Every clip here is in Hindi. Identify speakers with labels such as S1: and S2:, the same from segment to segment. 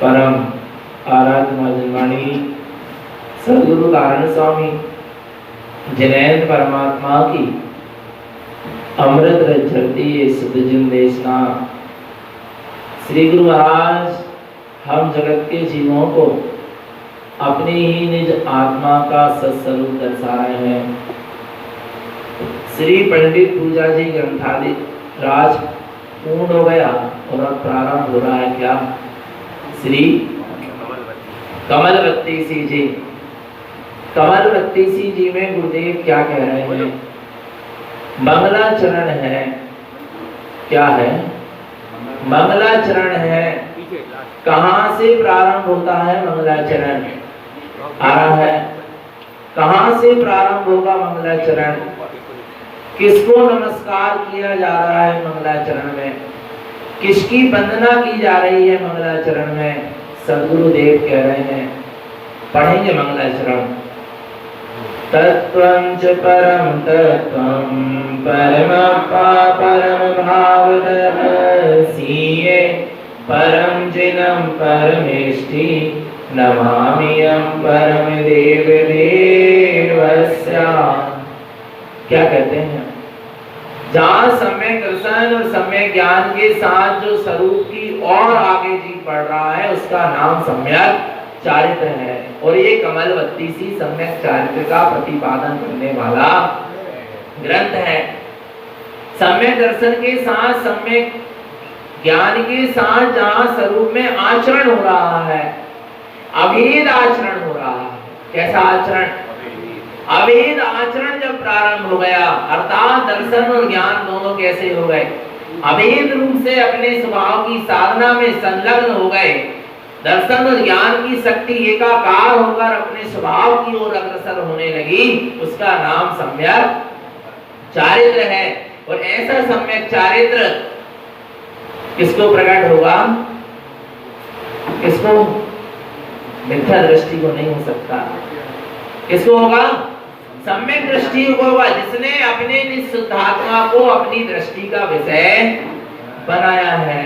S1: परम आराध्य मजनवाणी सदगुरु नारायण स्वामी जैन परमात्मा की अमृत रचती सुधजिन देशना। श्री गुरु महाराज हम जगत के जीवों को अपनी ही निज आत्मा का सत्स्वरूप दर्शा रहे हैं। श्री पंडित पूजा जी ग्रंथादि राज पूर्ण हो गया और अब प्रारंभ हो रहा है क्या? श्री कमलवती सी जी। कमलवती सी जी में गुरुदेव क्या कह रहे हैं? मंगलाचरण है। क्या है? मंगलाचरण है। कहां से प्रारंभ होता है मंगलाचरण? आ रहा है। कहां से प्रारंभ होगा मंगलाचरण? किसको नमस्कार किया जा रहा है मंगलाचरण में? किसकी वंदना की जा रही है मंगलाचरण में? सद्गुरुदेव कह रहे हैं, पढ़ेंगे मंगलाचरण। तत्वं च परम तत्वं परम भावदर्शिये परम जिनं परमेष्टि नमामियं परम देव देवस्य। क्या कहते हैं? जहाँ सम्यक दर्शन और सम्यक ज्ञान के साथ जो स्वरूप की और आगे जी बढ़ रहा है उसका नाम सम्यक चारित्र है। और ये कमलवती सी सम्यक चारित्र का प्रतिपादन करने वाला ग्रंथ है। सम्यक दर्शन के साथ सम्यक ज्ञान के साथ जहाँ स्वरूप में आचरण हो रहा है, अभेद आचरण हो रहा है। कैसा आचरण? अभेद आचरण जब प्रारंभ हो गया, अर्थात दर्शन और ज्ञान दोनों कैसे हो गए? अभेद रूप से अपने स्वभाव की साधना में संलग्न हो गए। दर्शन और ज्ञान की शक्ति एकाकार होकर अपने स्वभाव की ओर अग्रसर होने लगी। उसका नाम सम्यक चारित्र है। और ऐसा सम्यक चारित्र किसको प्रकट होगा? किसको? मिथ्या दृष्टि को नहीं हो सकता। किसको होगा? सम्यक दृष्टि को होगा, जिसने अपने निःशुद्धात्मा को अपनी दृष्टि का विषय बनाया है,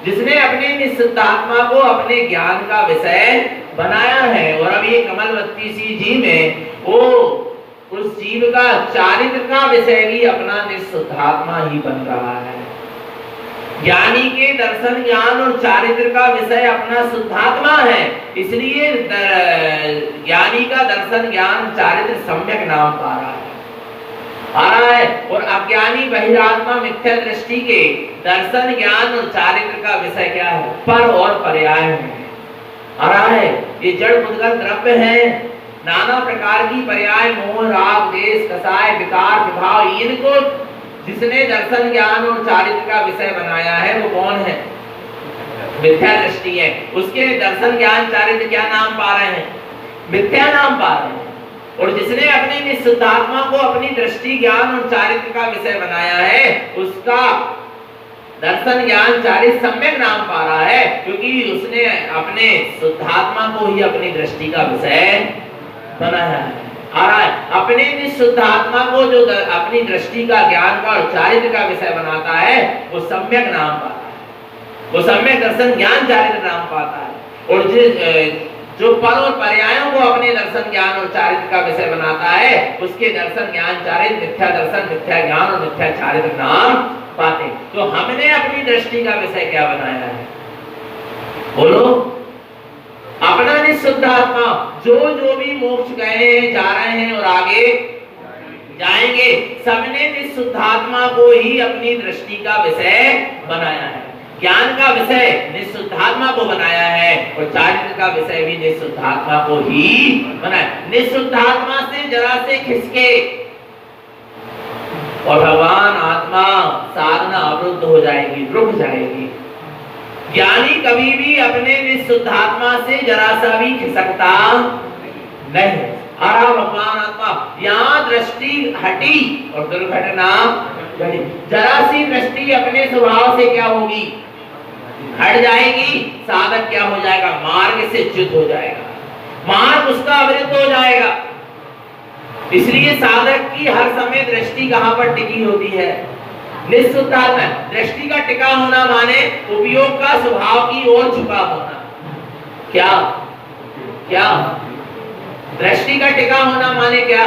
S1: जिसने अपने निःशुद्धात्मा को अपने ज्ञान का विषय बनाया है। और अब ये कमलवती सी जी में वो उस जीव का चारित्र का विषय भी अपना निःशुद्धात्मा ही बन रहा है। ज्ञानी के दर्शन ज्ञान और चारित्र का विषय अपना शुद्धात्मा है, इसलिए ज्ञानी का दर्शन ज्ञान चारित्र सम्यक नाम पा रहा है, आ रहा है। और अज्ञानी बहिरात्मा मिथ्या दृष्टि के दर्शन ज्ञान और चारित्र का विषय क्या है? पर और पर्याय है, आ रहा है। ये जड़ बुद्धगत द्रव्य है, नाना प्रकार की पर्याय मोह व्यवसाय, विकार, विभाव, इनको जिसने दर्शन ज्ञान और चारित्र का विषय बनाया है वो कौन है? मिथ्या दृष्टि है। उसके दर्शन ज्ञान चारित्र क्या नाम पा रहे हैं? मिथ्या नाम पा रहे हैं। और जिसने अपने निःशुद्धात्मा को अपनी दृष्टि, ज्ञान और चारित्र का विषय बनाया है उसका दर्शन ज्ञान चारित्र सम्यक नाम पा रहा है, क्योंकि उसने अपने शुद्धात्मा को ही अपनी दृष्टि का विषय बनाया है। आ रहा है, अपने निःशुद्धात्मा को जो अपनी दृष्टि का, ज्ञान का और चारित्र का विषय बनाता है वो सम्यक नाम पाता है, वो सम्यक दर्शन ज्ञान चारित्र नाम पाता है। और जो पर और पर्यायों को अपने दर्शन ज्ञान और चारित्र का विषय बनाता है उसके दर्शन ज्ञान चारित्र, मिथ्या दर्शन, मिथ्या ज्ञान और मिथ्या चारित्र नाम पाते। तो हमने अपनी दृष्टि का विषय क्या बनाया है? बोलो। अपना निःशुद्धात्मा, जो भी मोक्ष गए हैं, जा रहे हैं और आगे जाएंगे, सबने निःशुद्धात्मा को ही अपनी दृष्टि का विषय बनाया है। ज्ञान का विषय निःशुद्धात्मा को बनाया है और चारित्र का विषय भी निःशुद्धात्मा को ही बनाया। निःशुद्धात्मा से जरा से खिसके और भगवान आत्मा साधना अवरुद्ध हो जाएगी, रुक जाएगी। ज्ञानी कभी भी अपने निःशुद्धात्मा से जरा सा भी खिसकता नहीं। आरा भगवान आत्मा, यहाँ दृष्टि हटी और दुर्घटना घटी। जरा सी दृष्टि अपने स्वभाव से क्या होगी? हट जाएगी। साधक क्या हो जाएगा? मार्ग से च्युत हो जाएगा, मार्ग उसका अवरुद्ध हो जाएगा। इसलिए साधक की हर समय दृष्टि कहां पर टिकी होती है? निःशुद्धात्मा। दृष्टि का टिका होना माने उपयोग का स्वभाव की ओर झुका होना। क्या क्या दृष्टि का टिका होना माने क्या?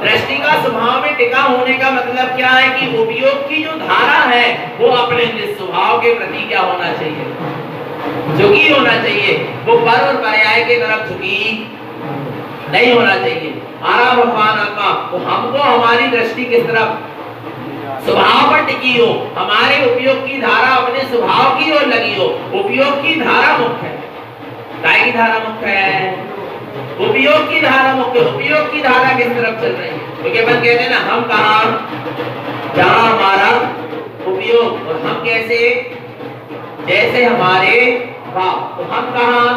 S1: दृष्टि का स्वभाव में टिका होने का मतलब क्या है कि उपयोग की जो धारा है वो अपने स्वभाव के प्रति क्या होना चाहिए? झुकी होना चाहिए। वो पर और पर्याय के तरफ झुकी नहीं होना चाहिए। आरा भगवान आत्मा, तो हमको हमारी दृष्टि किस तरफ? स्वभाव पर टिकी हो, हमारे उपयोग की धारा अपने स्वभाव की ओर लगी हो। उपयोग की धारा मुख्य है। काय की धारा मुख्य है? उपयोग की धारा मुख्य। उपयोग की धारा किस तरफ चल रही है? क्योंकि अपन कहते हैं ना, हम कहाँ? जहाँ हमारा उपयोग। और हम कैसे? जैसे हमारे भाव। तो हम कहाँ?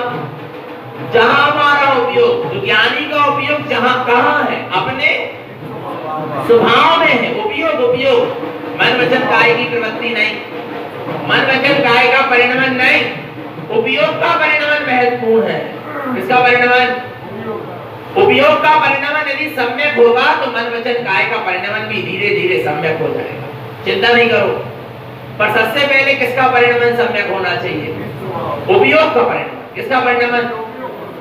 S1: जहाँ हमारा उपयोग। तो ज्ञानी का उपयोग जहाँ कहाँ है? अपने स्वभाव में है। उपयोग उपयोग मन वचन काय की प्रवृत्ति नहीं, मन वचन काय का परिणमन नहीं, उपयोग का परिणमन महत्वपूर्ण है। किसका परिणमन? उपयोग का परिणमन यदि सम्यक होगा तो मन वचन काय का परिणमन भी धीरे धीरे सम्यक हो जाएगा। चिंता नहीं करो। पर सबसे पहले किसका परिणमन सम्यक होना चाहिए? उपयोग का परिणमन। किसका परिणमन?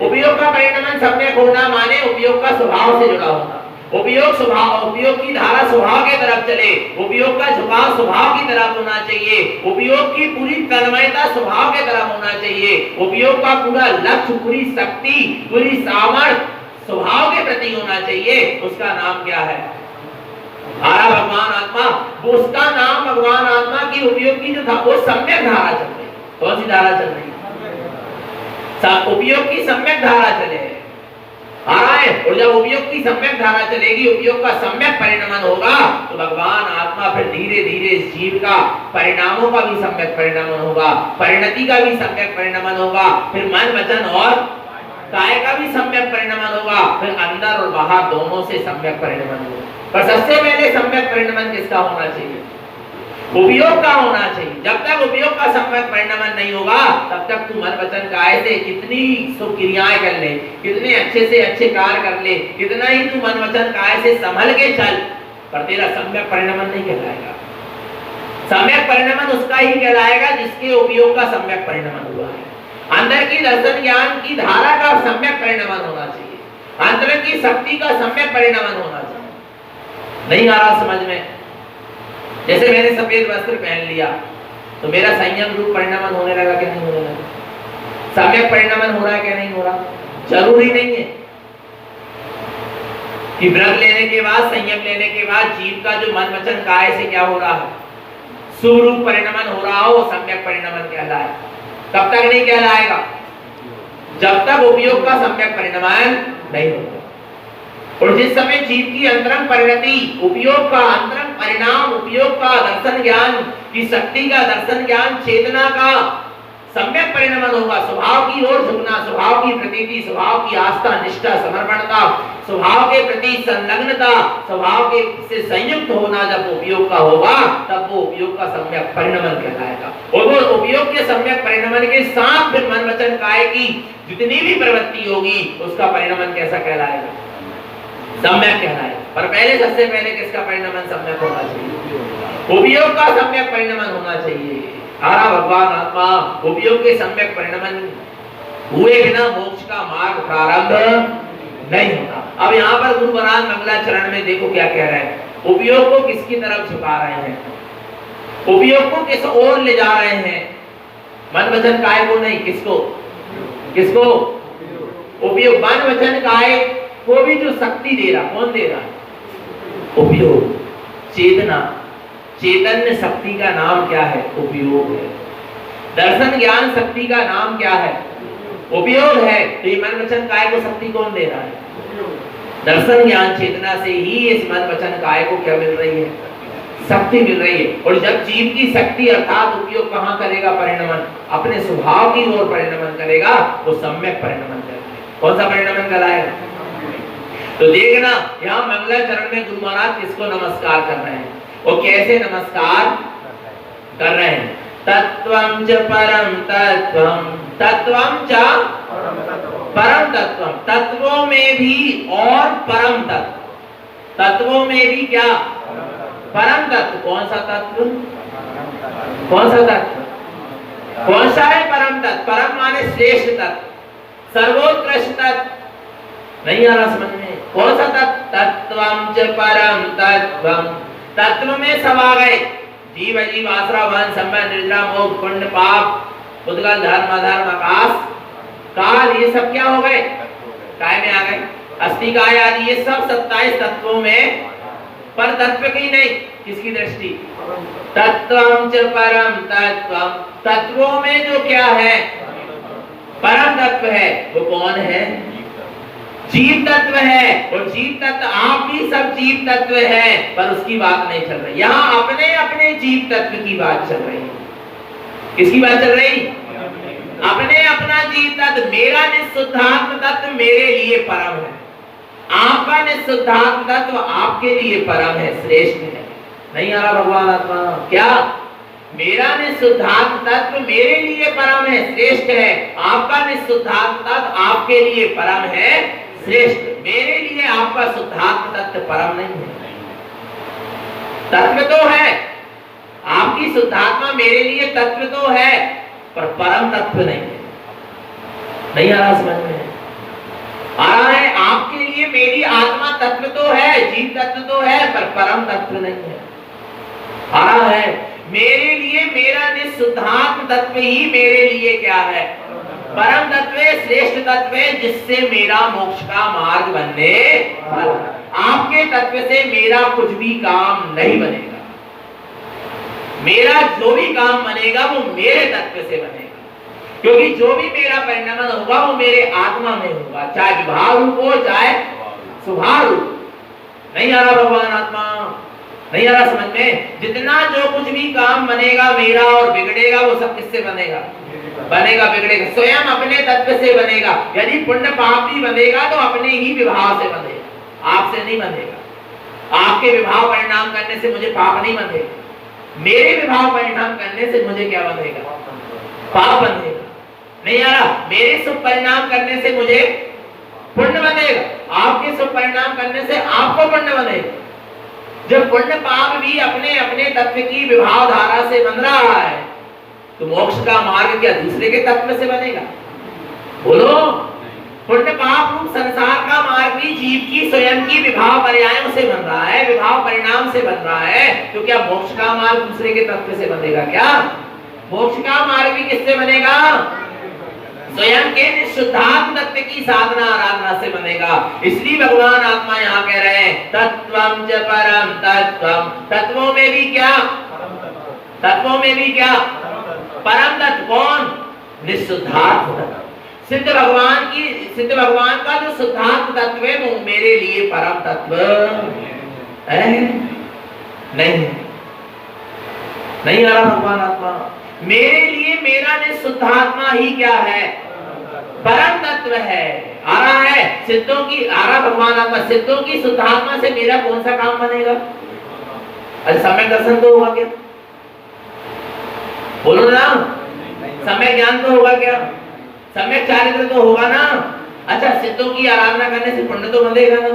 S1: उपयोग का परिणमन सम्यक होना माने उपयोग का स्वभाव से जुड़ा होना। उपयोग स्वभाव, उपयोग की धारा स्वभाव के तरफ चले, उपयोग का झुकाव स्वभाव की तरफ होना चाहिए, उपयोग की पूरी तन्मयता स्वभाव के तरफ होना चाहिए, उपयोग का पूरा लक्ष्य, पूरी शक्ति, पूरी सामर्थ्य स्वभाव के प्रति होना चाहिए। उसका नाम क्या है? आरा भगवान आत्मा। वो उसका नाम भगवान आत्मा की उपयोग की जो था वो सम्यक धारा चल रही। कौन सी धारा चल रही? उपयोग की सम्यक धारा चले आ रहा है। और जब उपयोग की सम्यक धारा चलेगी, उपयोग का सम्यक परिणमन होगा तो भगवान आत्मा फिर धीरे धीरे इस जीव का परिणामों का भी सम्यक परिणमन होगा, परिणति का भी सम्यक परिणमन होगा, फिर मन वचन और काय का भी सम्यक परिणमन होगा, फिर अंदर और बाहर दोनों से सम्यक परिणमन होगा। पर सबसे पहले सम्यक परिणमन किसका होना चाहिए? उपयोग का होना चाहिए। जब तक उपयोग का सम्यक परिणमन नहीं होगा तब तक तू मन वचन काय से कितनी शुभ क्रियाएं कर ले, कितने अच्छे से अच्छे कार्य कर ले, कितना ही तू मन वचन काय से संभल के चल, पर तेरा सम्यक परिणमन नहीं कहलाएगा। सम्यक परिणमन उसका ही कहलाएगा जिसके उपयोग का सम्यक परिणमन हुआ है। अंदर की दर्शन ज्ञान की धारा का सम्यक परिणमन होना चाहिए, अंतर की शक्ति का सम्यक परिणमन होना चाहिए। नहीं आ रहा समझ में? जैसे मैंने सफेद वस्त्र पहन लिया तो मेरा संयम रूप परिणमन होने लगा कि नहीं होने लगा? सम्यक परिणमन हो रहा है कि नहीं हो रहा? जरूरी नहीं है कि व्रत लेने के बाद, संयम लेने के बाद जीव का जो मन वचन काय से क्या हो रहा है, शुभ रूप परिणमन हो रहा हो, सम्यक परिणमन कहलाए। तब तक नहीं कहलाएगा जब तक उपयोग का सम्यक परिणमन नहीं होगा।
S2: और जिस समय जीव की अंतरंग परिणति, उपयोग का अंतरंग परिणाम, उपयोग का दर्शन ज्ञान की शक्ति का दर्शन ज्ञान, चेतना का सम्यक परिणमन होगा, स्वभाव की ओर झुकना, स्वभाव की प्रतीति, स्वभाव की आस्था, निष्ठा, समर्पणता, स्वभाव के प्रति संलग्नता, स्वभाव के से संयुक्त होना जब उपयोग का होगा, तब वो उपयोग का सम्यक परिणमन कहलाएगा। और वो उपयोग के सम्यक परिणमन के साथ फिर मन वचन काया की जितनी भी प्रवृत्ति होगी उसका परिणमन कैसा कहलाएगा? सम्यक कहलाएगा। पर पहले, सबसे पहले किसका परिणमन सम्यक होना चाहिए? उपयोग का सम्यक परिणमन होना चाहिए। आरा भगवान आत्मा, उपयोग के सम्यक परिणमन हुए बिना मोक्ष का मार्ग प्रारंभ नहीं होता। अब यहाँ पर गुरु महाराज मंगलाचरण में देखो क्या कह रहे हैं, उपयोग को किसकी तरफ झुका रहे हैं, उपयोग को किस ओर ले जा रहे हैं? मन वचन काय को नहीं, किसको? किसको? उपयोग। मन वचन काय को भी जो शक्ति दे रहा, कौन दे रहा? उपयोग, चेतना। चैतन्य शक्ति का नाम क्या है? उपयोग है। दर्शन ज्ञान शक्ति का नाम क्या है? उपयोग है। तो ये मन वचन काय को शक्ति कौन दे रहा है? दर्शन ज्ञान चेतना से ही इस मन वचन काय को क्या मिल रही है? शक्ति मिल रही है। और जब जीव की शक्ति अर्थात उपयोग कहाँ करेगा परिणमन? अपने स्वभाव की ओर परिणमन करेगा, वो सम्यक परिणमन करेगा। कौन सा परिणमन कराएगा? तो देखना यहाँ मंगलाचरण में गुरु महाराज किसको नमस्कार कर रहे हैं और कैसे नमस्कार कर रहे हैं? तत्वं च परम तत्वं, तत्वं च परम तत्वं, तत्वों में भी और परम तत्व। तत्वों में भी क्या? परम तत्व। कौन सा तत्व? कौन सा तत्व? कौन सा है परम तत्व? परम माने श्रेष्ठ तत्व, सर्वोत्कृष्ट तत्व। नहीं आ रहा समझ में? कौन सा तत्व? तत्वं च परम तत्वं, तत्व में सब आ गए, जीव अजीव आसरा वन समय निर्जरा मोक्ष पुण्य पाप उद्गल धर्म अधर्म आकाश काल, ये सब क्या हो गए? काय में आ गए। अस्थि काय आदि ये सब 27 तत्वों में, पर तत्व की नहीं, किसकी दृष्टि? तत्वं च परम तत्वं, तत्वों में जो क्या है? परम तत्व है। वो कौन है? जीव तत्व है। और जीव तत्व आप भी सब जीव तत्व है, पर उसकी बात नहीं चल रही। यहाँ अपने अपने जीव तत्व की बात चल रही है। किसकी बात चल रही? अपने अपना जीव तत्व। मेरा निःशुद्धात्म तत्व मेरे लिए परम है, आपका निःशुद्धात्म तत्व आपके लिए परम है, श्रेष्ठ है। नहीं आ रहा भगवान आत्मा? क्या? मेरा निःशुद्धात्म तत्व मेरे लिए परम है, श्रेष्ठ है। आपका निःशुद्धात्म तत्व आपके लिए परम है, श्रेष्ठ। मेरे लिए आपका शुद्धात्म तत्व परम नहीं है। तत्व तो है, आपकी शुद्धात्मा मेरे लिए तत्व तो है, पर परम तत्व नहीं है। नहीं आ रहा समझ में? आ रहा है? आपके लिए मेरी आत्मा तत्व तो है, जीव तत्व तो है, पर परम तत्व नहीं है। आ रहा है? मेरे लिए मेरा निःशुद्धात्म तत्व ही मेरे लिए क्या है? परम तत्व, श्रेष्ठ तत्व, जिससे मेरा मोक्ष का मार्ग बनने वाला। आपके तत्व से मेरा कुछ भी काम नहीं बनेगा। मेरा जो भी काम बनेगा वो मेरे तत्व से बनेगा, क्योंकि जो भी मेरा परिणमन होगा वो मेरे आत्मा में होगा, चाहे विभाव रूप हो चाहे स्वभाव रूप। नहीं आ रहा भगवान आत्मा? नहीं आ रहा समझ में? जितना जो कुछ भी काम बनेगा मेरा और बिगड़ेगा, वो सब किससे बनेगा? बनेगा, बिगड़ेगा, स्वयं अपने तत्व से बनेगा। यदि पुण्य पाप भी बनेगा तो अपने ही विभाव से बनेगा, आपसे नहीं बनेगा। आपके विभाव परिणाम करने से मुझे पाप नहीं बनेगा, मेरे विभाव परिणाम करने से मुझे क्या बनेगा? पाप बनेगा। नहीं आ रहा? मेरे शुभ परिणाम करने से मुझे पुण्य बनेगा, आपके शुभ परिणाम करने से आपको पुण्य बनेगा। जब पुण्य पाप भी अपने अपने तत्व की विभाव धारा से बन रहा है, तो मोक्ष का मार्ग क्या दूसरे के तत्व से बनेगा? बोलो। पुण्य पाप रूप संसार का मार्ग भी जीव की स्वयं की विभाव पर्यायों से बन रहा है, विभाव परिणाम से बन रहा है, तो क्या मोक्ष का मार्ग दूसरे के तत्व से बनेगा? क्या मोक्ष का मार्ग भी किससे बनेगा? स्वयं के निःशुद्धात्म तत्व की साधना आराधना से बनेगा। इसलिए भगवान आत्मा यहाँ कह रहे हैं तत्वं च परम तत्वं, तत्वों में भी क्या? तत्वों में भी क्या? परम तत्व। कौन? निःशुद्धात्म तत्व। सिद्ध भगवान का जो शुद्धात्म तत्व है वो मेरे लिए परम तत्व है नहीं आ रहा भगवान आत्मा मेरे लिए मेरा शुद्धात्मा ही क्या है परम तत्व है आ रहा है सिद्धों की आ रहा भगवान आत्मा सिद्धों की शुद्धात्मा से मेरा कौन सा काम बनेगा अरे सम्यक दर्शन तो होगा क्या बोलो ना सम्यक ज्ञान तो होगा क्या सम्यक चारित्र तो होगा ना अच्छा सिद्धों की आराधना करने से पुण्य तो बंधेगा ना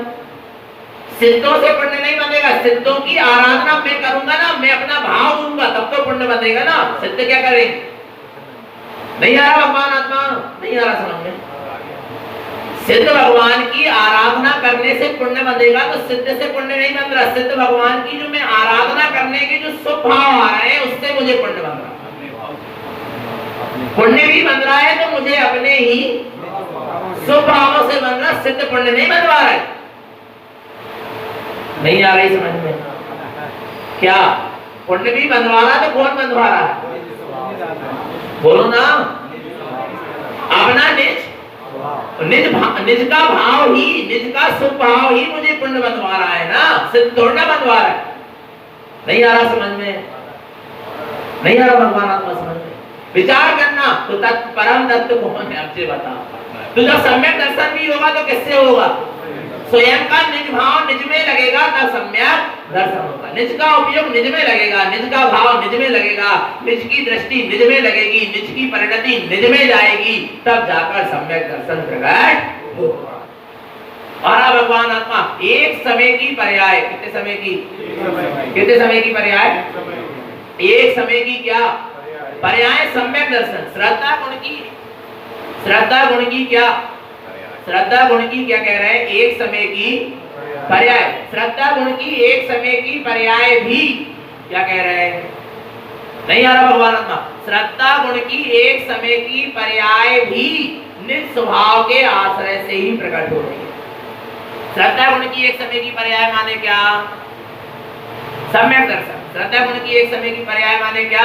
S2: सिद्धों से पुण्य नहीं बंधेगा सिद्धों की आराधना मैं करूंगा ना मैं अपना भाव दूंगा तब तो पुण्य बंधेगा ना सिद्ध क्या करें नहीं आ रहा भगवान आत्मा नहीं आ रहा समझ में सिद्ध भगवान की आराधना करने से पुण्य बंधेगा तो सिद्ध से पुण्य नहीं बन रहा सिद्ध भगवान की जो मैं आराधना करने के जो शुभ भाव आ रहे हैं उससे मुझे पुण्य बन रहा पुण्य भी बन रहा है तो मुझे अपने ही शुभ भावों से बन रहा सिद्ध पुण्य नहीं बनवा रहा है नहीं आ रही समझ में क्या पुण्य भी बंधवा रहा तो कौन बंधवा रहा है बोलो ना अपना निज का भाव ही निज का शुभ भाव ही मुझे पुण्य बंधवा रहा है ना सिद्ध थोड़ा बंधवा रहा है नहीं आ रहा समझ में नहीं आ रहा भगवान आत्मा समझ में विचार करना तो परम तत्व कौन है आपसे बता तो जब सम्यक दर्शन भी होगा तो किससे होगा स्वयं का निज भाव निज में लगेगा तब सम्यक दर्शन होगा निज का उपयोग निज में लगेगा निज का भाव निज में लगेगा निज की दृष्टि निज में लगेगी निज की परिणति निज में जाएगी तब जाकर सम्यक दर्शन प्रकट होगा और भगवान आत्मा एक समय की पर्याय कितने समय की पर्याय एक समय की क्या पर्याय सम्यक दर्शन श्रद्धा गुण की क्या श्रद्धा गुण की क्या कह रहे हैं एक समय की पर्याय श्रद्धा गुण की एक समय की पर्याय भी क्या कह रहे हैं नहीं आ रहा भगवान आत्मा श्रद्धा गुण की एक समय की पर्याय भी निज स्वभाव के आश्रय से ही प्रकट हो रही है श्रद्धा गुण की एक समय की पर्याय माने क्या सम्यक दर्शन श्रद्धा गुण की एक समय की पर्याय माने क्या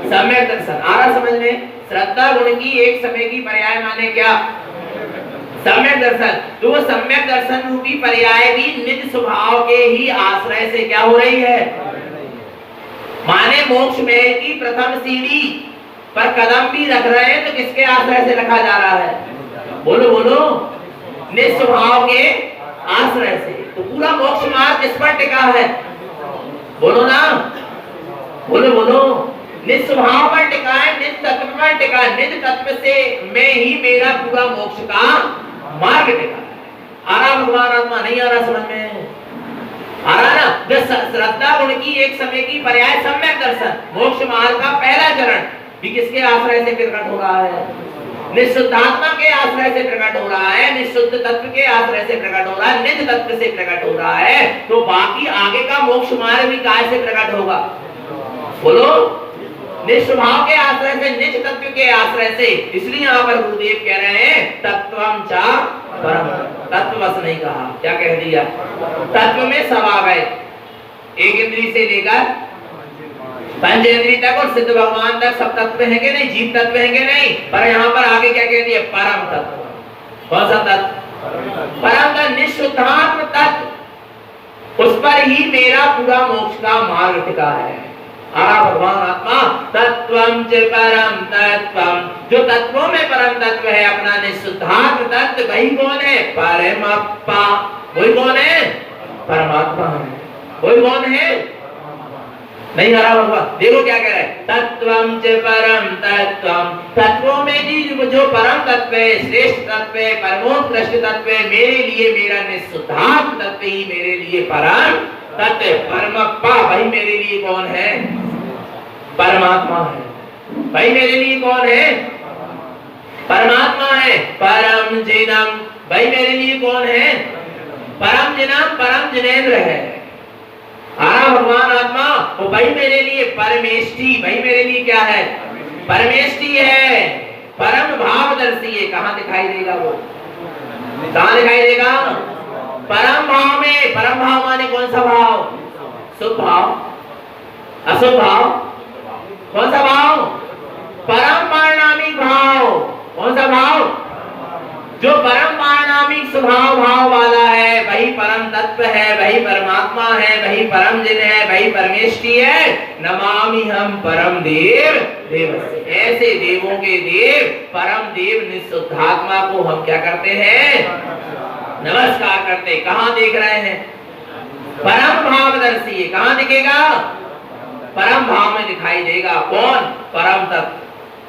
S2: सम्यक दर्शन आ रहा समझ में श्रद्धा गुण की एक समय की पर्याय माने क्या सम्यक दर्शन तो वो सम्यक दर्शन रूपी पर्याय भी निज स्वभाव के ही आश्रय से क्या हो रही है माने मोक्ष में की प्रथम सीढ़ी पर कदम भी रख रहे हैं तो किसके आश्रय से रखा जा रहा है बोलो निज स्वभाव के आश्रय से तो पूरा मोक्ष मार्ग किस पर टिका है बोलो ना बोलो निज स्वभाव पर टिका है निज तत्व पर टिका है निज तत्व से मैं ही मेरा पूरा मोक्ष का मार्ग टिका है आ रहा भगवान आत्मा नहीं आ रहा समझ में आ रहा ना जब श्रद्धा गुण की एक समय की पर्याय सम्यक दर्शन मोक्ष मार्ग का पहला चरण भी किसके आश्रय से प्रकट हो रहा है निशुद्धात्मा के आश्रय से प्रकट हो रहा है निशुद्ध तत्व के आश्रय से प्रकट हो रहा है निज तत्व से प्रकट हो रहा है तो बाकी आगे का मोक्ष मार्ग भी काय से प्रकट होगा बोलो निस्वभाव के आश्रय से निज तत्व के आश्रय से इसलिए यहाँ पर गुरुदेव कह रहे हैं तत्वम चा परम तत्व बस नहीं कहा क्या कह दिया तत्व में सब आ गए एक इंद्री से लेकर पंचेंद्री तक और सिद्ध भगवान तक सब तत्व हैं कि नहीं जीव तत्व हैं कि नहीं पर यहाँ पर आगे क्या कह दिया परम तत्व कौन सा तत्व परम तत्व निशुद्धात्म तत्व उस पर ही मेरा पूरा मोक्ष का मार्ग टिका है भगवान आत्मा तत्वम च परम तत्वम जो तत्वों में परम तत्व है अपना निशुद्धात्म तत्व वही कौन है परमात्मा वही कौन है परमात्मा है वही कौन है नहीं आ रहा भगवान देखो क्या कह रहा है तत्वम च परम तत्वम तत्वों में जी जो परम तत्व है श्रेष्ठ तत्व है परमोत्कृष्ट तत्व है मेरे लिए मेरा निशुद्धात्म तत्व ही मेरे लिए परम तत्व परमात्मा भाई मेरे लिए कौन है परमात्मा है भाई मेरे लिए कौन है परमात्मा है परम जिनम भाई मेरे लिए कौन है परम जिनम परम जिनेंद्र है भगवान आत्मा वो भाई मेरे लिए परमेष्टि भाई मेरे लिए क्या है परमेष्टि है परम भावदर्शी है कहाँ दिखाई देगा वो कहाँ दिखाई देगा परम भाव में परम भाव माने कौन सा भाव शुभ भाव अशुभ भाव कौन सा भाव परम परिणामी भाव कौन सा भाव जो परम पारणामिक स्वभाव भाव वाला है वही परम तत्व है, वही परमात्मा है, वही परम जिन है, वही परमेष्टि है। नमामि हम परम देव देवस्य। ऐसे देवों के देव परम देव निःशुद्धात्मा को हम क्या करते हैं? नमस्कार करते। कहाँ देख रहे हैं? परम भावदर्शी। कहाँ दिखेगा? परम भाव में दिखाई देगा। कौन? परम तत्व,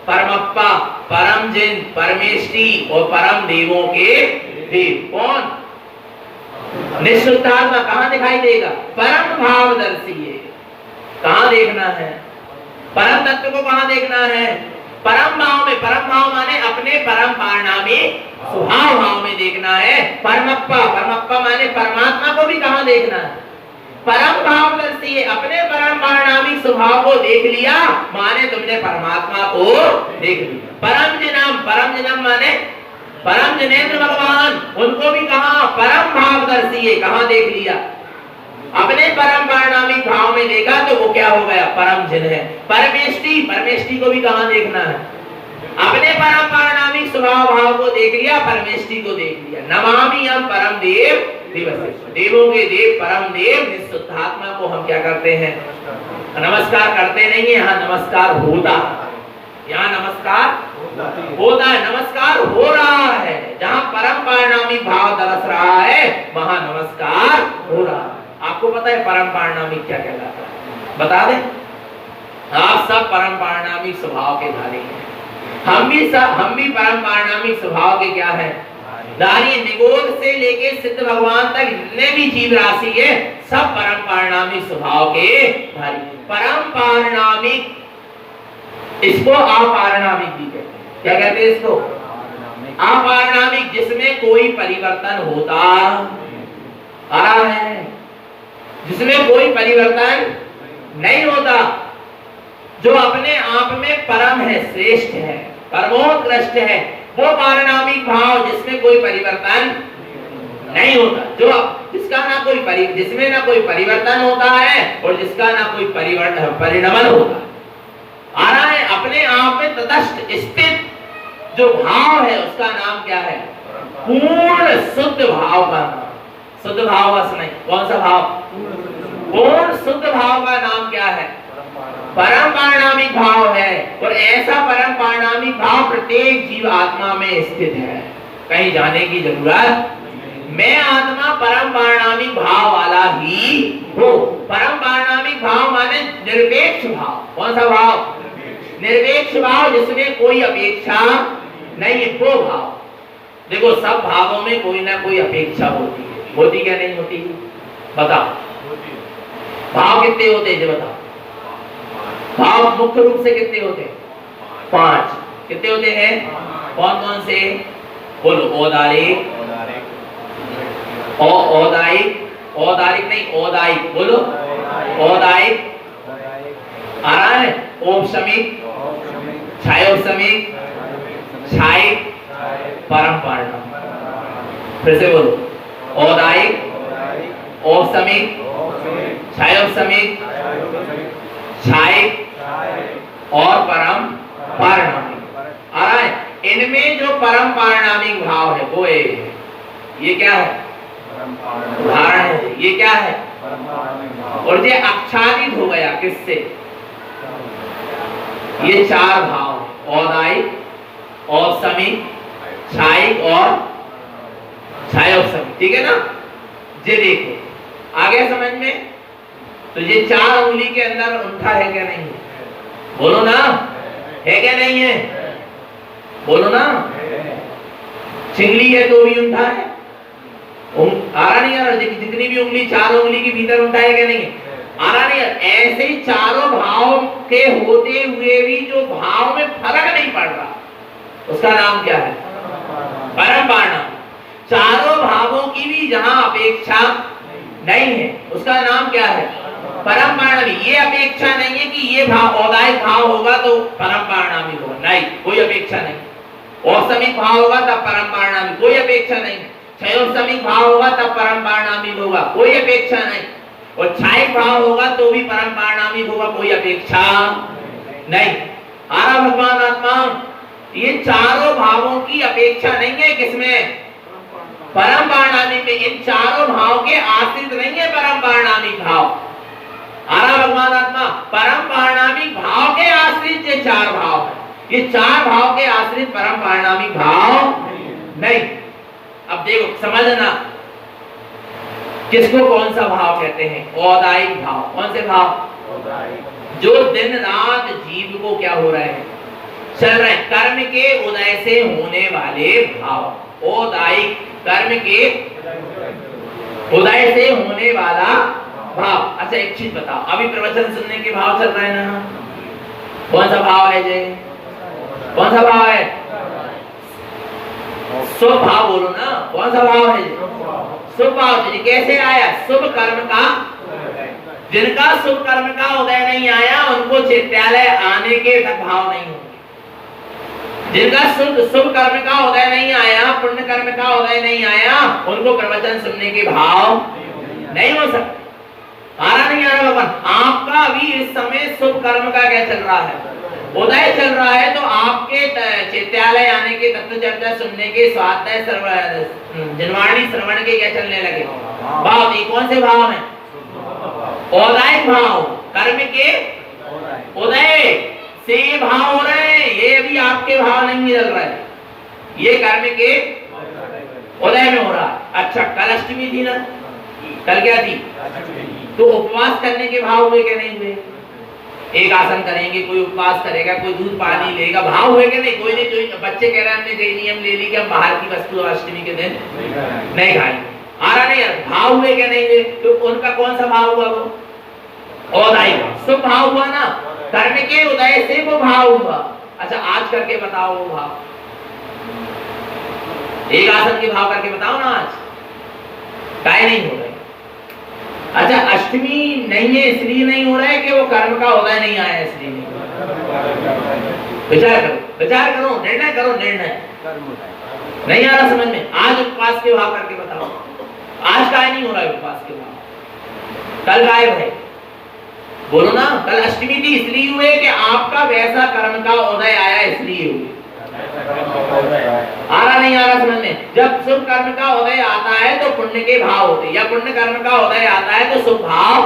S2: परमप्पा, परम जिन, परमेष्टि और परम देवों के देव। कौन? निःशुद्धात्मा। कहाँ दिखाई देगा? परम भावदर्शी है। कहाँ देखना है? परम तत्व को कहाँ देखना है? परम भाव में। परम भाव माने अपने परम पारणामी स्वभाव भाव में देखना है। परमप्पा, परमप्पा माने परमात्मा को भी कहाँ देखना है? परम भावदर्शी है। अपने परम पारणामी स्वभाव को देख लिया माने तुमने परमात्मा को देख लिया। परम जिनम, परम जिनम माने परम जिनेंद्र भगवान, उनको भी कहा परम भावदर्शी है। कहाँ देख लिया? अपने परम पारणामी भाव में देखा तो वो क्या हो गया? परम जिन है। परमेष्टि, परमेष्टि को भी कहाँ देखना है? अपने परम पारणामी स्वभाव भाव को देख लिया, परमेष्टि को देख लिया। नमामि हम परम देव देवस्य। देवों के देव परम देव निःशुद्धात्मा को हम क्या करते हैं? नमस्कार करते नहीं है, यहाँ नमस्कार होता है। यहाँ नमस्कार होता है, नमस्कार हो रहा है। जहाँ परम पारणामी भाव दरस रहा है वहां नमस्कार हो रहा है। आपको पता है परम पारणामी क्या कहलाता है? बता दें। आप सब परम पारणामी स्वभाव के धारी हैं। हम भी परम पारणामी स्वभाव के क्या है? धारी। निगोद से लेके सिद्ध भगवान तक जितने भी जीव राशि है सब परम पारणामी स्वभाव के धारी। परम पारणामिक, इसको अपारणामिक भी कहते हैं। क्या कहते हैं इसको? अपारणामिक, जिसमें कोई परिवर्तन होता आ रहा है, जिसमें कोई परिवर्तन नहीं होता, जो अपने आप में परम है, श्रेष्ठ है, परमोत्कृष्ट है, वो पारणामिक भाव जिसमें कोई परिवर्तन नहीं होता। जो जिसका जिसमें ना कोई परिवर्तन होता है और जिसका ना कोई परिणमन होता है। आ रहा है अपने आप में तटस्थ स्थित जो भाव है उसका नाम क्या है? पूर्ण शुद्ध भाव का नाम। शुद्ध भाव बस नहीं, कौन सा भाव? पूर्ण शुद्ध भाव का नाम क्या है? परम पारणामिक भाव है। और ऐसा परम पारणामिक भाव प्रत्येक जीव आत्मा में स्थित है, कहीं जाने की जरूरत। मैं आत्मा परम पारणामिक भाव वाला ही हूँ। परम पारणामिक भाव माने निरपेक्ष भाव। कौन सा भाव? निरपेक्ष भाव, जिसमें कोई अपेक्षा नहीं है, वो भाव। देखो सब भावों में कोई ना कोई अपेक्षा होती है, होती क्या नहीं होती? बताओ भाव कितने होते हैं? जो बताओ भाव मुख्य रूप से कितने होते हैं? 5। कितने होते हैं? कौन कौन से? बोलो। औदारिक, औदारिक, औदारिक नहीं, औदायिक। बोलो। औदायिक आ रहा है। औपशमिक, छायोपशमिक, छायिक, परम पारणामिक। फिर से बोलो। औदायिक, औपशमिक, छायोपशमिक, छायिक और परम पारणामिक। आ रहा है। इनमें जो परम पारणामिक भाव है वो ये क्या है? उदाहरण है। ये क्या है? और ये आच्छादित हो गया किससे? ये 4 भाव, औदायिक, औपशमिक, छायिक और छायोपशमिक। ठीक है ना? ये देखो आ गया समझ में? तो ये 4 उंगली के अंदर अंगूठा है क्या नहीं है? बोलो ना, है क्या नहीं है? बोलो ना। चिंगली है तो भी अंगूठा है। आ रहा नहीं? आ रहा? जितनी भी उंगली 4 उंगली के भीतर अंगूठा है क्या नहीं है? आ रहा नहीं? ऐसे ही चारों भाव के होते हुए भी जो भाव में फर्क नहीं पड़ रहा उसका नाम क्या है? परम पारणामिक। चारों भावों की भी जहां अपेक्षा नहीं है उसका नाम क्या है? परम पारणामिक। ये अपेक्षा नहीं है कि ये भाव औदायिक भाव होगा तो परम पारणामिक होगा, नहीं, कोई अपेक्षा नहीं। औपशमिक भाव होगा तब परम पारणामिक, कोई अपेक्षा नहीं। छायोपशमिक भाव होगा तब परम पारणामिक होगा, कोई अपेक्षा नहीं। और छायिक भाव होगा तो भी परम पारणामिक होगा, कोई अपेक्षा नहीं। आरा भगवान आत्मा ये चारों भावों की अपेक्षा नहीं है किसमें? परम पारणामी में। इन चारों भाव के आश्रित नहीं है परम पारणामी भाव। आरा भगवान आत्मा परम पारणामी भाव के आश्रित ये चार भाव है। ये चार भाव के आश्रित परम पारणामी भाव नहीं। अब देखो समझना किसको कौन सा भाव कहते हैं? औदायिक भाव। कौन से भाव? जो दिन रात जीव को क्या हो रहा है? चल रहे कर्म के उदय से होने वाले भाव। औदायिक कर्म के उदय से होने वाला भाव। अच्छा एक चीज बताओ, अभी प्रवचन सुनने के भाव चल रहा है ना? कौन सा भाव है जी? कौन सा भाव है? शुभ भाव बोलो ना। कौन सा भाव है? शुभ भाव। जी कैसे आया? शुभ कर्म का। जिनका शुभ कर्म का उदय नहीं आया उनको चैत्यालय आने के तक भाव नहीं होंगे। जिनका शुभ कर्म का उदय नहीं आया, पुण्य कर्म का उदय नहीं आया, उनको प्रवचन सुनने के भाव नहीं हो सकते। आ रहा नहीं आ रहा भगवान? आपका अभी इस समय शुभ कर्म का क्या चल रहा है? उदय चल रहा है। तो आपके चैत्यालय आने के, तत्व चर्चा सुनने के, स्वाध्याय जिनवाणी श्रवण के क्या चलने लगे भाव? ये कौन से भाव हैं? औदायिक भाव। कर्म के उदय से भाव हो रहे हैं। ये भी आपके भाव नहीं चल रहा है, ये कर्म के उदय में हो रहा है। अच्छा कल अष्टमी थी ना? कल क्या थी? तो उपवास करने के भाव हुए क्या नहीं हुए? एक आसन करेंगे, कोई उपवास करेगा, कोई दूध पानी लेगा, भाव हुए क्या नहीं? कोई नहीं। कोई बच्चे कह रहे हैं हमने नियम ले ली कि हम बाहर की वस्तु अष्टमी के दिन नहीं खाएंगे। आ रहा नहीं यार? भाव हुए क्या नहीं हुए? तो उनका कौन सा भाव हुआ? वो औदायिक शुभ भाव हुआ ना। कर्म के उदय से वो भाव हुआ। अच्छा आज करके बताओ वो भाव। एक आसन के भाव करके बताओ ना आज। काय नहीं हो रहा है? अच्छा अष्टमी नहीं है इसलिए नहीं हो रहा है कि वो कर्म का उदय नहीं आया इसलिए नहीं। विचार करो, विचार करो, निर्णय करो, निर्णय। नहीं आ रहा समझ में? आज उपवास के भाव करके बताओ। आज काय नहीं हो रहा है उपवास के भाव? कल गायब है। बोलो ना। कल अष्टमी थी इसलिए हुए कि आपका वैसा कर्म का उदय आया इसलिए हुए। आ रहा नहीं आ रहा समझ में? जब शुभ कर्म का उदय आता है तो पुण्य के भाव होते, या पुण्य कर्म का उदय आता है तो शुभ भाव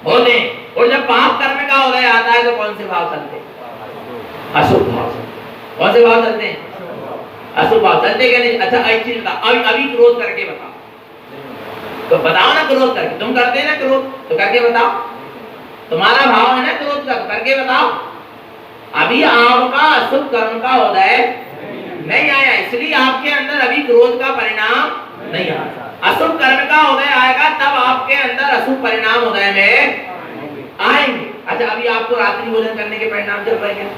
S2: होते। और जब पाप कर्म का उदय आता है तो कौन से भाव चलते? अशुभ भाव। कौन से भाव चलते हैं? अशुभ भाव चलते क्या नहीं? अच्छा एक चीज बताओ, अभी क्रोध करके बताओ। तो बताओ ना क्रोध करके। तुम करते हैं ना क्रोध, तो करके बताओ। तुम्हारा भाव है ना क्रोध का, करके बताओ। अभी आपका अशुभ कर्म का उदय नहीं आया इसलिए आपके अंदर अभी क्रोध का परिणाम नहीं आया। अशुभ कर्म का उदय आएगा तब आपके अंदर अशुभ परिणाम उदय में आएंगे। अच्छा अभी आपको रात्रि भोजन करने के परिणाम चल रहे हैं?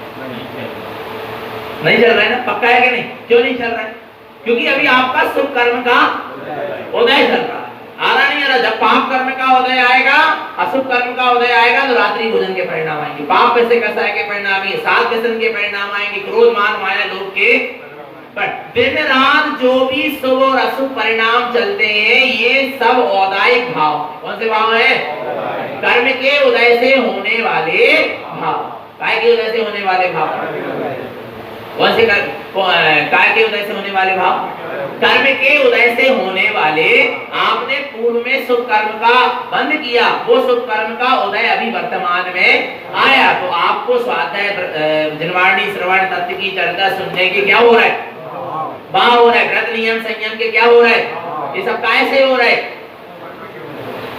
S2: नहीं चल रहा है ना? पक्का है कि नहीं? क्यों नहीं चल रहा है? क्योंकि अभी आपका शुभ कर्म का उदय चल रहा है। आ रहा नहीं आ रहा? जब पाप कर्म का उदय आएगा, अशुभ कर्म का उदय आएगा तो रात्रि भोजन के परिणाम आएंगे, पाप पैसे कसाय के परिणाम आएंगे, सात व्यसन के परिणाम आएंगे, क्रोध मान माया लोभ के। पर दिन रात जो भी शुभ और अशुभ परिणाम चलते हैं ये सब औदायिक भाव। कौन से भाव है? कर्म के उदय से होने वाले भाव। काय के उदय से होने वाले भाव? कौन से काय के उदय से होने वाले भाव? कर्म के उदय से होने वाले। आपने पूर्व में शुभ कर्म का बंद किया, वो शुभ कर्म का उदय अभी वर्तमान में आया तो आपको स्वाध्याय जिनवाणी श्रवण तत्व की चर्चा सुनने के क्या हो रहा है? भाव हो रहा है। व्रत नियम संयम के क्या हो रहा है? ये सब कैसे हो रहा है?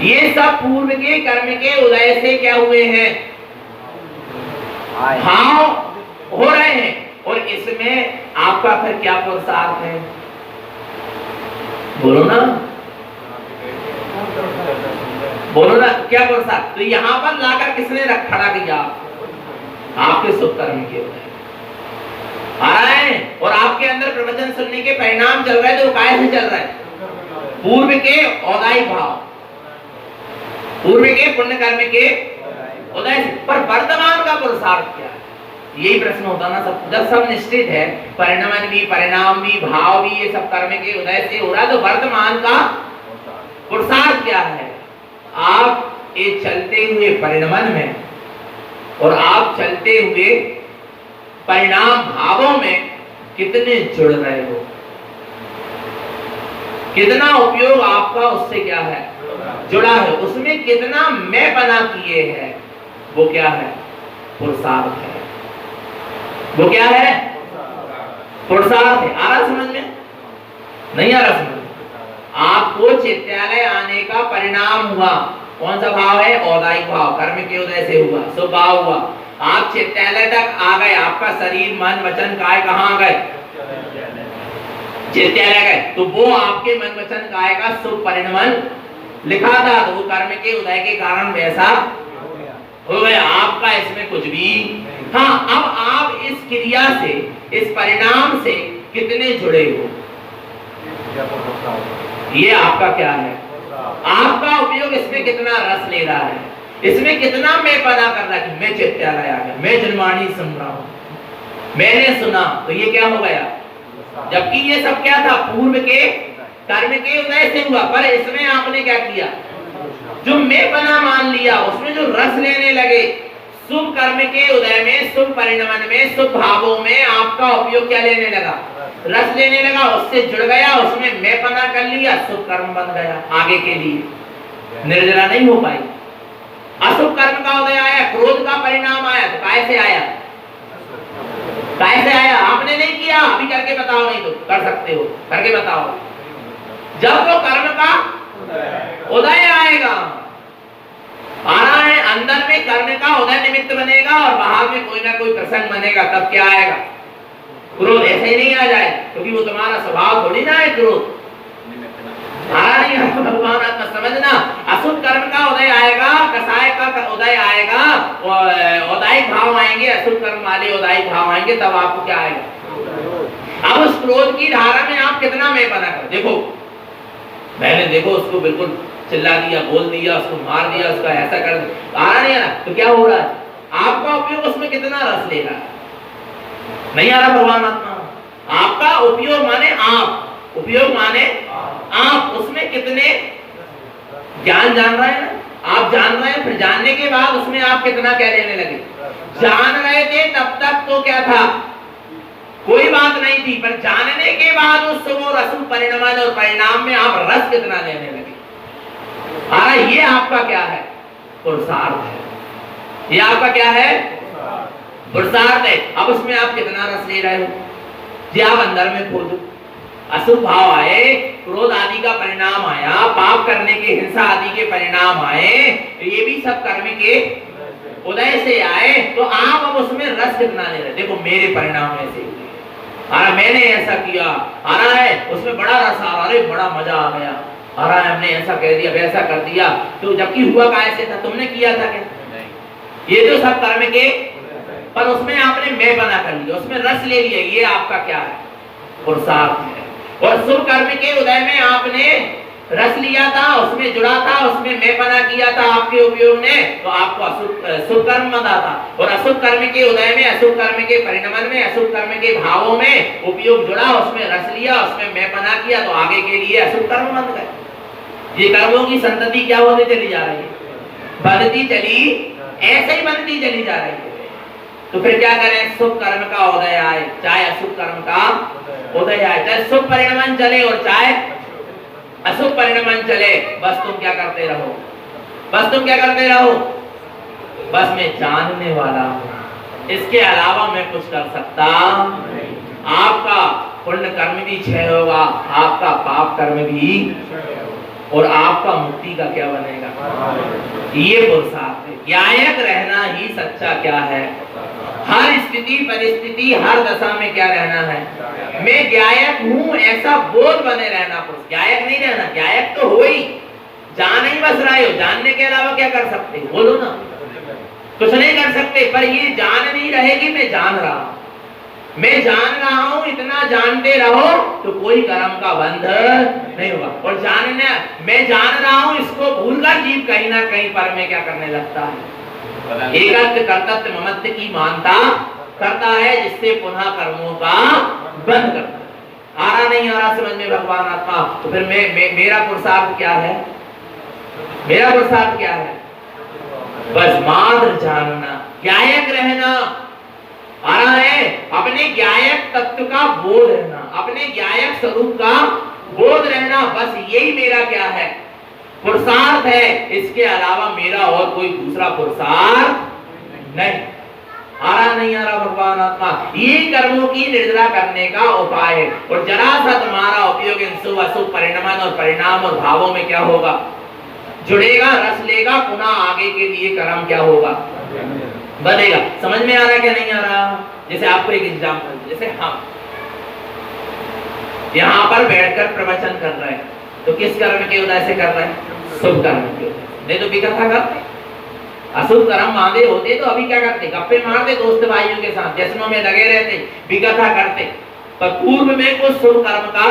S2: ये सब पूर्व के कर्म के उदय से क्या हुए हैं? भाव हो रहे हैं। और इसमें आपका फिर क्या पुरुषार्थ है? बोलो ना, बोलो ना, क्या पुरुषार्थ? तो यहाँ पर लाकर किसने खड़ा किया? आपके शुभ कर्म के उदय आ रहा है और आपके अंदर प्रवचन सुनने के परिणाम चल रहे हैं। तो काय से चल रहा है? पूर्व के औदायिक भाव, पूर्व के पुण्य कर्म के उदय से। पर वर्तमान का पुरुषार्थ क्या है? यही प्रश्न होता ना सब। जब सब निश्चित है, परिणमन भी, परिणाम भी, भाव भी, ये सब कर्म के उदय से हो रहा है तो वर्तमान का पुरुषार्थ क्या है? आप ये चलते हुए परिणमन में और आप चलते हुए परिणाम भावों में कितने जुड़ रहे हो, कितना उपयोग आपका उससे क्या है, जुड़ा है, उसमें कितना मैं बना किए है, वो क्या है, पुरुषार्थ है। वो क्या है, पुरुषार्थ है। आ रहा समझ में? नहीं आ रहा समझ में? आपको चैत्यालय आने का परिणाम हुआ, कौन सा भाव है, औदायिक भाव, कर्म के उदय से हुआ, शुभ भाव हुआ। आप चैत्यालय तक आ गए, आपका शरीर मन वचन काय कहाँ आ गए, चैत्यालय गए, तो वो आपके मन वचन काय का शुभ परिणमन लिखा था, तो वो कर्म के उदय के कारण वैसा हो गया। आपका इसमें कुछ भी, हाँ, अब आप इस क्रिया से, इस परिणाम से कितने जुड़े हो, ये आपका क्या है, आपका उपयोग इसमें कितना रस ले रहा है, इसमें कितना मैं पता कर रहा है कि मैं चैत्यालय आ गया, मैं जनवाणी सुन रहा हूं, मैंने सुना, तो ये क्या हो गया, जबकि ये सब क्या था, पूर्व के कर्म के उदय से हुआ, पर इसमें आपने क्या किया, जो मैं बना मान लिया, उसमें जो रस लेने लगे, शुभ कर्म के उदय में, शुभ परिणमन में, शुभ भावों में आपका उपयोग क्या लेने लगा, रस लेने लगा, उससे जुड़ गया, उसमें मैं बना कर लिया, शुभ कर्म बन गया, आगे के लिए निर्जरा नहीं हो पाई। अशुभ कर्म का उदय आया, क्रोध का परिणाम आया, तो कैसे आया, कैसे आया, आपने नहीं किया, अभी करके बताओ, नहीं तो कर सकते हो, करके बताओ। जब वो कर्म का उदय आएगा, आ रहा है, अंदर में कर्म का उदय निमित्त बनेगा और बाहर में कोई ना कोई प्रसंग बनेगा, तब क्या आएगा, क्रोध। ऐसे ही नहीं आ जाए, क्योंकि वो तुम्हारा स्वभाव थोड़ी ना है क्रोध, आ रहा नहीं है, भगवान आत्मा समझना। अशुभ कर्म का उदय आएगा, कसाय का उदय आएगा, औदायिक भाव आएंगे, अशुभ कर्म वाले औदायिक भाव आएंगे, तब आपको क्या आएगा। अब उस क्रोध की धारा में आप कितना मैं बना कर देखो, मैंने देखो उसको बिल्कुल चिल्ला दिया, बोल दिया, उसको मार दिया, उसका ऐसा कर दिया, आ रहा नहीं आ रहा, तो क्या हो रहा है, आपका उपयोग उसमें कितना रस ले रहा है, नहीं आ रहा भगवान आत्मा। आपका उपयोग माने आप, उपयोग माने आप, उसमें कितने ज्ञान जान रहे हैं ना, आप जान रहे हैं, फिर जानने के बाद उसमें आप कितना क्या लेने लगे, जान रहे थे तब तक तो क्या था, कोई बात नहीं थी, पर जानने के बाद उस शुभ और अशुभ परिणाम और परिणाम में आप रस कितना लेने लगे। ये आपका क्या है, पुरुषार्थ है, ये आपका क्या है, पुरुषार्थ है। अब उसमें आप कितना रस ले रहे हो, जी आप अंदर में खोदो, अशुभ भाव आए, क्रोध आदि का परिणाम आया, पाप करने के, हिंसा आदि के परिणाम आए, ये भी सब कर्म के उदय से आए, तो आप अब उसमें रस कितना ले रहे, देखो मेरे परिणाम ऐसे मैंने ऐसा किया, आ रहा है, उसमें बड़ा रस आ रहा है, बड़ा मजा आ गया, आ रहा है, हमने ऐसा कह दिया, वैसा कर दिया, तो जबकि हुआ कैसे था, तुमने किया था क्या, ये जो सब कर्म के, पर उसमें आपने मैं बना कर लिया, उसमें रस ले लिया, ये आपका क्या है, पुरुषार्थ है। और शुभ कर्म के उदय में आपने रस लिया था, उसमें जुड़ा था, उसमें मैं बना किया था आपके उपयोग ने, तो आपको शुभ कर्म बना था। और अशुभ कर्म के उदय में, अशुभ कर्म के परिणमन में, अशुभ कर्म के भावों में उपयोग जुड़ा, उसमें रस लिया, उसमें मैं बना किया, तो आगे के लिए अशुभ कर्म बन गए। ये कर्मों की संतति क्या होती चली जा रही है, बढ़ती चली, ऐसे ही बनती चली जा रही है। तो फिर क्या करें, शुभ कर्म का उदय आए, चाहे अशुभ कर्म का उदय आए, चाहे शुभ परिणमन चले और चाहे अशुभ परिणमन चले, बस तुम क्या करते रहो, बस तुम क्या करते रहो, बस मैं जानने वाला हूं, इसके अलावा मैं कुछ कर सकता नहीं। आपका पुण्य कर्म भी क्षय होगा, आपका पाप कर्म भी, और आपका मुक्ति का क्या बनेगा, ये पुरुषार्थ है। ज्ञायक रहना ही सच्चा क्या है, हर स्थिति परिस्थिति हर दशा में क्या रहना है, मैं ज्ञायक हूँ, ऐसा बोध बने रहना। पुरुष ज्ञायक नहीं रहना, ज्ञायक तो हो ही, जान ही बस रहे हो, जानने के अलावा क्या कर सकते हो, बोलो ना, कुछ नहीं कर सकते। पर ये जान नहीं रहेगी, मैं जान रहा हूं, मैं जान रहा हूं, इतना जानते रहो तो कोई कर्म का बंध नहीं होगा। और जानना, मैं जान रहा हूं, इसको भूलकर जीव कहीं ना कहीं पर में क्या करने लगता है, एकत्व कर्तव्य ममत्व की मानता करता है, जिससे पुनः कर्मों का बंद करता है। आ रहा नहीं आ रहा समझ में भगवान आत्मा। तो फिर मेरा पुरुषार्थ क्या है, मेरा पुरुषार्थ क्या है, बस मात्र जानना, ज्ञायक रहना, आ रहा है अपने ज्ञायक तत्व का बोध रहना, अपने ज्ञायक स्वरूप का बोध रहना, बस यही मेरा क्या है, पुरुषार्थ है। इसके अलावा मेरा और कोई दूसरा पुरुषार्थ नहीं। आ रहा नहीं आ रहा भगवान आत्मा, ये कर्मों की निर्जरा करने का उपाय है। और जरा सा तुम्हारा उपयोग इन शुभ अशुभ परिणाम और परिणाम और भावों में क्या होगा, जुड़ेगा, रस लेगा, पुनः आगे के लिए कर्म क्या होगा, बनेगा। समझ में आ रहा क्या नहीं आ रहा? जैसे आपको एक एग्जाम्पल, जैसे हम यहाँ पर बैठकर प्रवचन कर रहे हैं, तो किस कर्म के उदय से कर रहे हैं? शुभ कर्म के उदय। नहीं तो विकथा करते, अशुभ कर्म बांधे होते तो अभी क्या करते, गप्पे मारते दोस्त भाइयों के साथ, जश्नों में लगे रहते, विकथा करते। पर पूर्व में कुछ शुभ कर्म का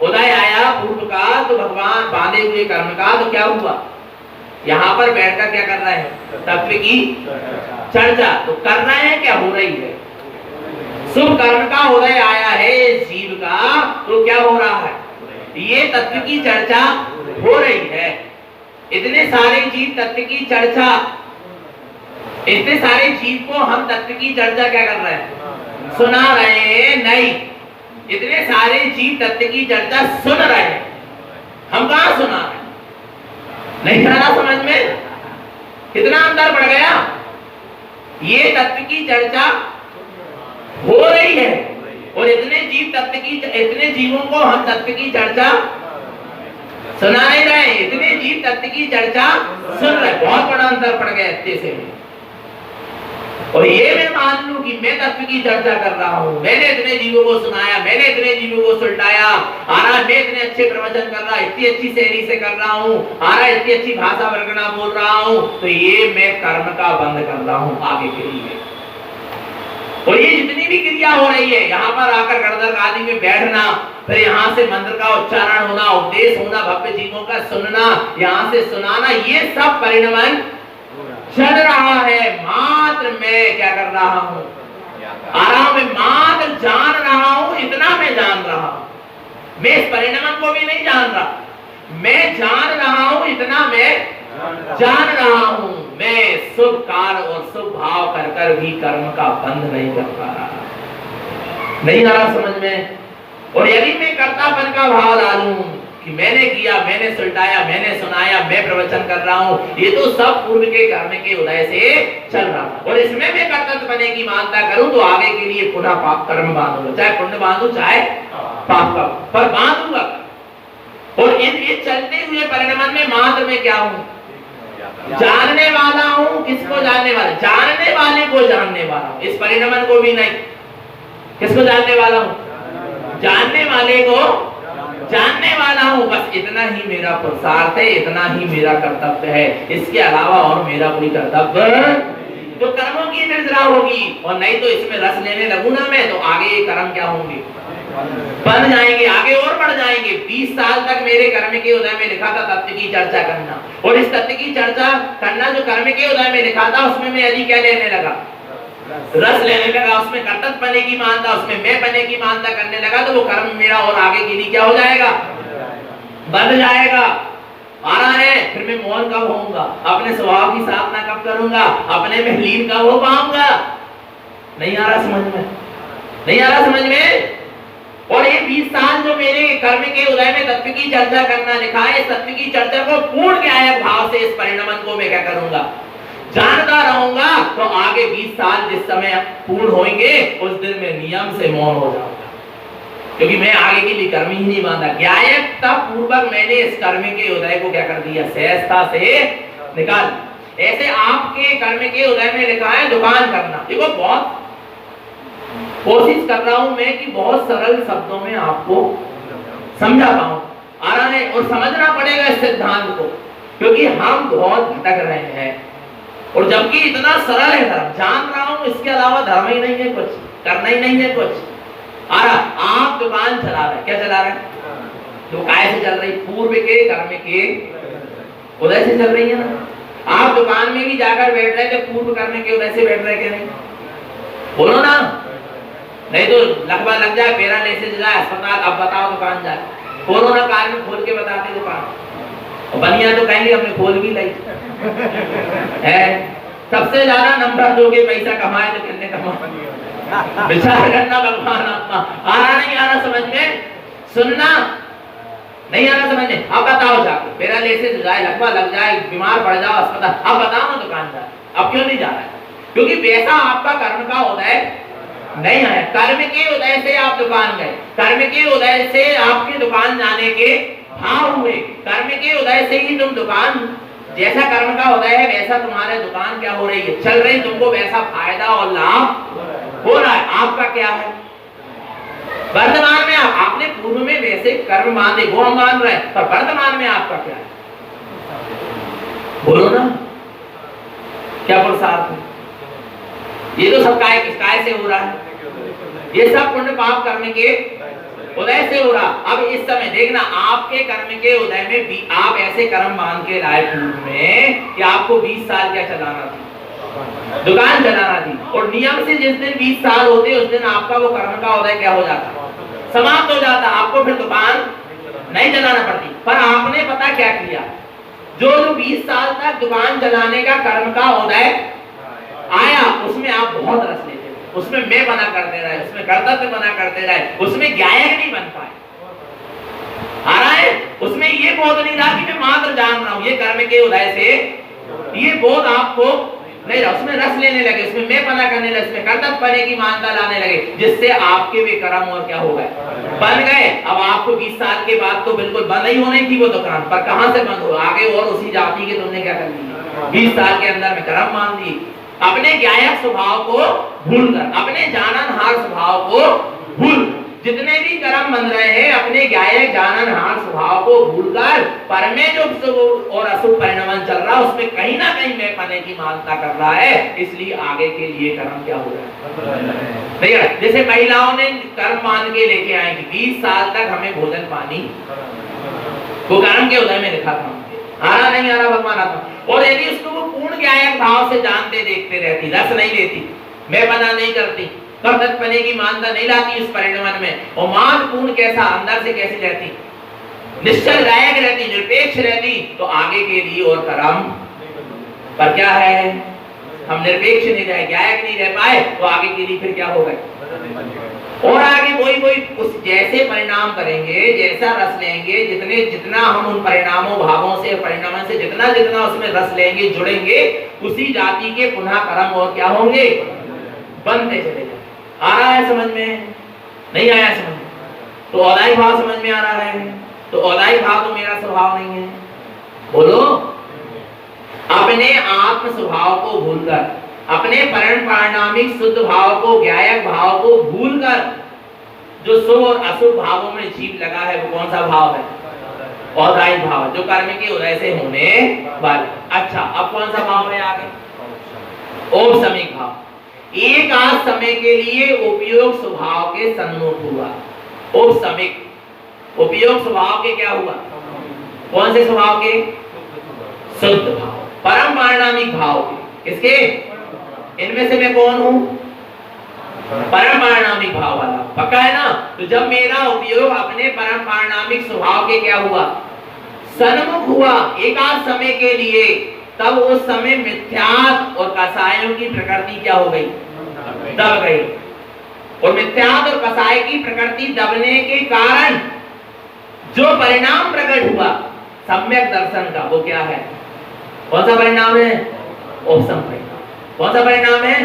S2: उदय आया पूर्व का, तो भगवान बांधे हुए कर्म का, तो क्या हुआ, यहाँ पर बैठकर क्या कर रहे हैं, तत्व की चर्चा तो कर रहे हैं, क्या हो रही है, शुभ कर्म का उदय आया है जीव का, तो क्या हो रहा है, ये तत्व की चर्चा हो रही है। इतने सारे जीव तत्व की चर्चा, इतने सारे जीव को हम तत्व की चर्चा क्या कर रहे हैं, सुना रहे हैं। नहीं, इतने सारे जीव तत्व की चर्चा सुन रहे हैं, हम कहाँ सुना रहे हैं? नहीं आ रहा समझ में? कितना अंतर पड़ गया। ये तत्व की चर्चा हो रही है और इतने जीव तत्व की, इतने जीवों को हम तत्व की चर्चा सुना नहीं रहे, इतने जीव तत्व की चर्चा सुन रहे। बहुत बड़ा अंतर पड़ गया इतने से। और ये मैं मान लूं कि मैं तत्व की चर्चा कर रहा हूं, मैंने इतने जीवों को सुनाया, मैंने इतने जीवों को सुलटाया, आरा मैं इतने अच्छे प्रवचन कर रहा, इतनी अच्छी शैली से कर रहा हूं, आरा इतनी अच्छी भाषा वर्णना बोल रहा हूं, तो ये मैं कर्म का बंद कर रहा हूं आगे के लिए। और ये जितनी भी क्रिया हो रही है, यहाँ पर आकर गणधर आदि में बैठना, फिर यहाँ से मंत्र का उच्चारण होना, उपदेश होना, भव्य जीवों का सुनना, यहाँ से सुनाना, ये सब परिणमन चल रहा है। मात्र मैं क्या कर रहा हूँ, आराम में मात्र जान रहा हूँ, इतना मैं जान रहा हूँ। मैं इस परिणमन को भी नहीं जान रहा, मैं जान रहा हूँ, इतना मैं जान रहा हूँ। मैं शुभ कार्य और शुभ भाव कर कर भी कर्म का बंध नहीं कर पा रहा। नहीं आ रहा समझ में? और यदि मैं कर्तापन का भाव डालूं कि मैंने किया, मैंने सुलटाया, मैंने सुनाया, मैं प्रवचन कर रहा हूँ, ये तो सब पूर्व के कर्म के उदय से चल रहा था। और इसमें मैं कर्तव्य बने की मानता करूं तो आगे के लिए पुनः पाप कर्म बांधूंगा, चाहे पुण्य बांधू चाहे पाप का, पर बांधूंगा। और इन चलते हुए परिणमन में मात्र में क्या हूँ, जानने वाला हूँ। किसको जानने वाला? जानने वाले को जानने वाला हूँ, इस परिणमन को भी नहीं। किसको जानने वाला हूँ? जानने वाले को जानने वाला हूँ। बस इतना ही मेरा पुरुषार्थ है, इतना ही मेरा कर्तव्य है, इसके अलावा और मेरा कोई कर्तव्य। तो कर्मों की निर्जरा होगी, और नहीं तो इसमें रस लेने लगूं ना मैं, तो आगे ये कर्म क्या होंगे, बन जाएंगे, आगे और बढ़ जाएंगे। 20 साल तक मेरे कर्म के उदय में लिखा था तत्व की चर्चा करना, और इस तत्व की चर्चा करना जो कर्म के उदय में लिखा था, उसमें मैं यदि क्या लेने लगा, रस लेने लगा, उसमें कर्तव्य बने की मानता, उसमें मैं बने की मानता करने लगा, तो वो कर्म मेरा और आगे के लिए क्या हो जाएगा, बन जाएगा। आ रहा है। फिर मैं मौन कब होऊंगा, अपने स्वभाव की साधना कब करूंगा, अपने में लीन कब हो पाऊंगा। नहीं आ रहा समझ में? नहीं आ रहा समझ में? और ये 20 साल जो मेरे कर्म के उदय में तत्व की चर्चा करना लिखा है, इस तत्व की चर्चा को पूर्ण ज्ञायक भाव से इस परिणमन को मैं क्या करूंगा, जानता रहूंगा। तो आगे 20 साल जिस समय पूर्ण होंगे, उस दिन मैं नियम से मौन हो जाऊंगा, क्योंकि मैं आगे के लिए कर्म ही नहीं बांधा। ज्ञायकता पूर्वक मैंने इस कर्म के उदय को क्या कर दिया, सहजता से निकाल। ऐसे आपके कर्म के उदय में लिखा है दुकान करना। देखो बहुत कोशिश कर रहा हूं मैं कि बहुत सरल शब्दों में आपको समझा पाऊं। आ रहा है। और समझना पड़ेगा इस सिद्धांत को, क्योंकि हम बहुत भटक रहे हैं, और जबकि इतना सरल है धर्म, जान रहा हूं, इसके अलावा धर्म ही नहीं है, कुछ करना ही नहीं है कुछ। आ रहा, आप दुकान चला रहे, क्या चला रहे, तो काय से चल रही, पूर्व के कर्म के उदय से चल रही है ना। आप दुकान में भी जाकर बैठ रहे थे, पूर्व कर्म के उदय से बैठ रहे क्या नहीं, बोलो ना। नहीं तो लगभग लग जाए, पैरालिसिस जाए अस्पताल, अब बताओ दुकान जाए। कोरोना काल में खोल के बताते दुकान, और बनिया तो कहेंगे हमने खोल भी लाई है। सबसे ज्यादा नंबर दोगे पैसा कमाए तो कितने कमाए, विचार करना भगवान आत्मा। आ रहा नहीं आ रहा समझ में, सुनना नहीं आ रहा समझ में। अब बताओ जाके पैरालिसिस हो जाए, लकवा लग जाए, बीमार पड़ जाओ अस्पताल, अब बताओ ना दुकानदार अब क्यों नहीं जा रहा है? क्योंकि पैसा आपका कर्म का उदय नहीं है। कर्म के उदय से आप दुकान गए, कर्म के उदय से आपकी दुकान जाने के भाव हुए, कर्म के उदय से ही तुम दुकान, जैसा कर्म का उदय है वैसा तुम्हारे दुकान क्या हो रही है, चल रही, तुमको वैसा फायदा और लाभ हो रहा है। आपका क्या है वर्तमान में? आपने पूर्व में वैसे कर्म बांधे, वो हम मान रहे हैं, पर वर्तमान में आपका क्या है? बोलो ना, क्या पुरुषार्थ है? ये तो सब काय से हो रहा है, ये सब पुण्य पाप कर्म के उदय से हो रहा। अब इस समय देखना, आपके कर्म के उदय में भी आप ऐसे कर्म बांध के लाए पूर्व में कि आपको 20 साल क्या चलाना थी, दुकान चलाना थी, और नियम से जिस दिन 20 साल होते उस दिन आपका वो कर्म का उदय क्या हो जाता, समाप्त हो जाता, आपको फिर दुकान नहीं चलाना पड़ती। पर आपने पता क्या किया, जो 20 साल तक दुकान चलाने का कर्म का उदय आया उसमें आप बहुत रस लेते थे, उसमें मैं बना करते रहे, उसमें कर्तव्य बना करते रहे, उसमें गायक नहीं बन पाए। आ रहा है? उसमें ये बोध नहीं रहा कि मैं मात्र जान रहा हूं, ये कर्म के उदय से ये बोध आपको नहीं रहा, उसमें रस लेने लगे, उसमें मैं बना करने लगे, उसमें कर्तव्य पने की मानता लाने लगे, जिससे आपके भी कर्म और क्या हो गए, बन गए। अब आपको 20 साल के बाद तो बिल्कुल बंद ही होनी थी वो दुकान, पर कहां से बंद हो, आगे और उसी जाति के तुमने क्या कर लिया, 20 साल के अंदर में कर्म मान दी। अपने गायक स्वभाव को भूलकर, अपने जाननहार स्वभाव को भूल, जितने भी कर्म बन रहे हैं अपने गायक जाननहार स्वभाव को भूलकर पर में जो शुभ और अशुभ परिणाम चल रहा है उसमें कहीं ना कहीं मैं पने की मानता कर रहा है, इसलिए आगे के लिए कर्म क्या हो रहा है नहीं है। जैसे महिलाओं ने कर्म मान के लेके आएंगी 20 साल तक हमें भोजन पानी, वो कर्म के उदय में लिखा था, आ रहा नहीं आ रहा भगवान आत्मा। और यदि उसको वो पूर्ण गायक भाव से जानते देखते रहती, रस नहीं लेती, मैं बना नहीं करती, कर्तव्य पने की मानता नहीं लाती उस परिणाम में, और मान पूर्ण कैसा अंदर से कैसी रहती, निश्चल गायक रहती, निरपेक्ष रहती, तो आगे के लिए और कर्म पर क्या है, हम निरपेक्ष नहीं रहे, गायक नहीं रह पाए, तो आगे के लिए फिर क्या हो गए, और आगे वही उस जैसे परिणाम करेंगे, जैसा रस लेंगे, जितना हम उन परिणामों भावों से परिणामों से जितना उसमें रस लेंगे, जुड़ेंगे, उसी जाति के पुनः कर्म और क्या होंगे, बनते चले जाएंगे। आ रहा है समझ में? नहीं आया समझ में? तो औदाई भाव समझ में आ रहा है? तो औदाई भाव तो मेरा स्वभाव नहीं है, बोलो। अपने आत्म स्वभाव को भूलकर, अपने परम पारिणामिक शुद्ध भाव को, गायक भाव को भूलकर जो शुभ और अशुभ भावों में जीव लगा है, वो कौन सा भाव है, औदाई भाव, जो कर्म के उदय से होने वाले। अच्छा, अब कौन सा भाव है आगे, औपसमिक भाव। एक आध समय के लिए उपयोग स्वभाव के सन्मुख हुआ, औपसमिक उपयोग स्वभाव के क्या हुआ, कौन से स्वभाव के, शुद्ध भाव, परम पारिणामिक भाव के, किसके, इनमें से मैं कौन हूं, परम पारिणामिक भाव वाला, पक्का है ना। तो जब मेरा उपयोग अपने परम पारिणामिक स्वभाव के क्या हुआ, सन्मुख हुआ एक आध समय के लिए, तब उस समय मिथ्यात्व और कसायों की प्रकृति क्या हो गई, दब गई। और मिथ्यात्व और कसाय की प्रकृति दबने के कारण जो परिणाम प्रकट हुआ सम्यक दर्शन का, वो क्या है, कौन सा परिणाम है, औपसम परिणाम। कौन सा परिणाम है,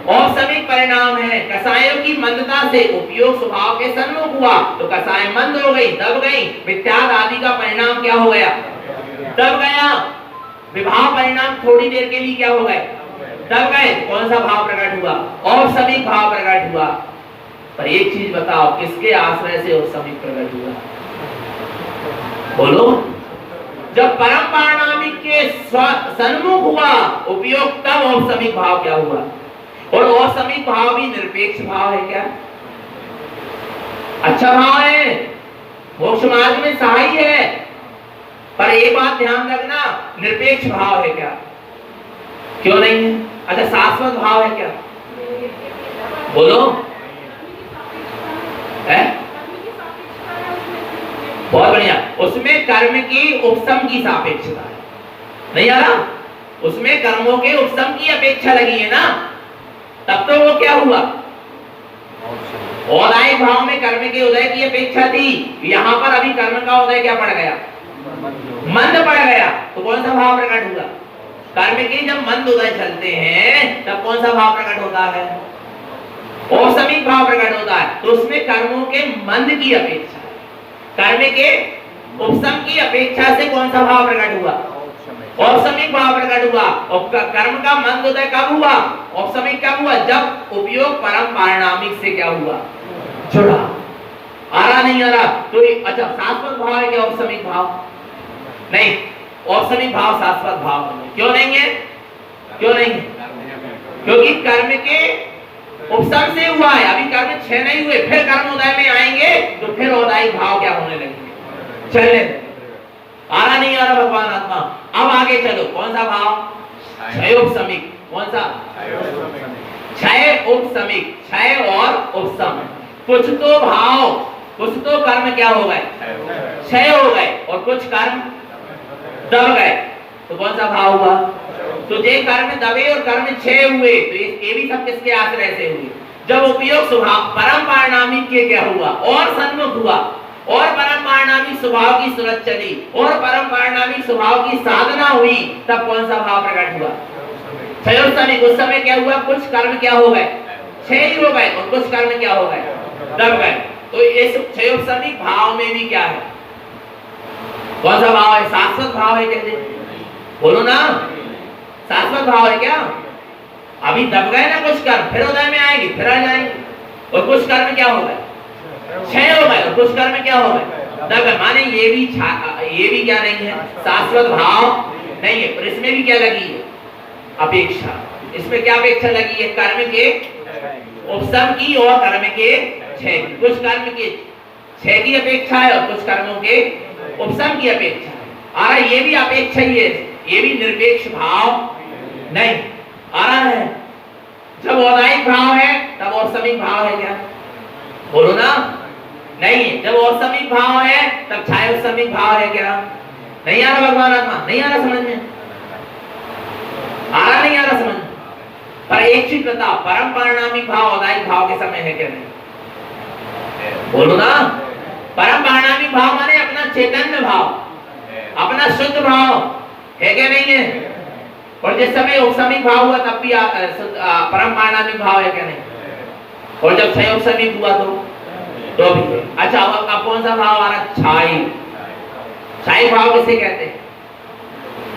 S2: औपसमिक परिणाम है। कसायों की मंदता से उपयोग स्वभाव के सन्मुख हुआ, तो कसाय मंद हो गई, दब गई, मिथ्यात्व आदि का परिणाम क्या हो गया, दब गया। विभाव परिणाम थोड़ी देर के लिए क्या हो गए, दब गए। कौन सा भाव प्रकट हुआ, औपसमिक भाव प्रकट हुआ। पर एक चीज बताओ, किसके आश्रय से औपसमिक प्रकट हुआ, बोलो। जब परम पारिणामिक के सन्मुख हुआ उपयोग, तब औपसमिक भाव क्या हुआ। और औपसमिक भाव भी निरपेक्ष भाव है क्या, अच्छा भाव है, मोक्ष मार्ग में सहायी है। पर एक बात ध्यान रखना, निरपेक्ष भाव है क्या, क्यों नहीं है। अच्छा, शाश्वत भाव है क्या, बोलो है, बहुत बढ़िया। उसमें कर्म की उपसम की सापेक्षता है, नहीं आ रहा, उसमें कर्मों के उपशम की अपेक्षा लगी है ना, तब तो वो क्या हुआ, औदायिक भाव में कर्म के उदय की अपेक्षा थी। यहाँ पर अभी कर्म का उदय क्या पड़ गया, मंद पड़ गया। तो कौन सा भाव प्रकट हुआ, कर्म के जब मंद उदय चलते हैं तब कौन सा भाव प्रकट होता है, औसमिक भाव प्रकट होता है। तो उसमें कर्मों के मंद की अपेक्षा, कर्म के उपशम की अपेक्षा से कौन सा भाव प्रकट हुआ, औसमिक भाव प्रकट हुआ। और कर्म का मंद उदय कब हुआ, औसमिक कब हुआ, जब उपयोग परम पारिणामिक से क्या हुआ, जुड़ा। आ रहा नहीं आ रहा, तो अच्छा शाश्वत भाव है क्या औसमिक भाव, नहीं, औसमिक भाव शाश्वत भाव नहीं। क्यों नहीं है, क्यों नहीं है, क्योंकि कर्म के उपशम से हुआ है, अभी कर्म क्षय नहीं हुए, फिर कर्म उदय में आएंगे तो फिर औदायिक भाव क्या होने लगेंगे, चलने। आ रहा नहीं आ रहा भगवान आत्मा। अब आगे चलो, कौन सा भाव, क्षय उपशमिक, कौन सा, क्षय उपशमिक, क्षय और उपशम। कुछ तो भाव, कुछ तो कर्म क्या हो गए, क्षय हो गए, और कुछ कर्म दब गए। तो कौन सा भाव हुआ, तो जे कर्म दबे और कर्म क्षय हुए, तो ये भी सब किसके आश्रय से हुए, जब उपयोग स्वभाव परम पारिणामिक के क्या हुआ और सन्मुख हुआ, और परम पारिणामिक स्वभाव की सूरत चली, और परम पारिणामिक स्वभाव की साधना हुई, तब कौन सा भाव प्रकट हुआ, क्षयोपशमिक। उस समय क्या हुआ, कुछ कर्म क्या हो गए, क्षय हो गए, और कुछ कर्म क्या हो गए, दब गए। तो इस क्षयोपशमिक भाव में भी क्या है, कौन सा भाव है, शाश्वत भाव है, कहते बोलो ना, शाश्वत भाव है क्या। अभी दब गए ना कुछ कर्म, फिर उदय में आएंगे, फिर आ जाएंगे, और कुछ कर्म क्या हो गए, क्षय हो गए, और कुछ कर्म क्या हो गए, दब गए। माने ये भी क्या नहीं है, शाश्वत भाव नहीं है। पर इसमें भी क्या लगी है, अपेक्षा। इसमें क्या अपेक्षा लगी है, कर्म के उपशम की और कर्म के क्षय की। कुछ कर्म के क्षय की अपेक्षा है और कुछ कर्मों के उपशम की अपेक्षा है। आ रहा ये भी अपेक्षा ही है, ये भी निरपेक्ष भाव नहीं। आ रहा है, जब औदायिक भाव है तब औसमिक भाव है क्या, बोलो ना, नहीं है। जब औसमिक भाव है तब क्षयोपशमिक भाव है क्या, नहीं आ रहा भगवान आत्मा, नहीं आ रहा समझ में, आ रहा नहीं आ रहा समझ में। पर एक चीज बताओ, परम पारिणामिक भाव औदायिक भाव के समय है क्या, नहीं, बोलो ना। परम पारिणामिक भाव माने अपना चैतन्य भाव, अपना शुद्ध भाव है क्या, नहीं है। और जिस समय उपशमिक भाव हुआ तब भी परम पारिणामिक भाव है क्या, नहीं। और जब क्षयोपशमिक हुआ तो भी। अच्छा अब कौन सा भाव आ रहा, क्षय। क्षय भाव किसे कहते हैं,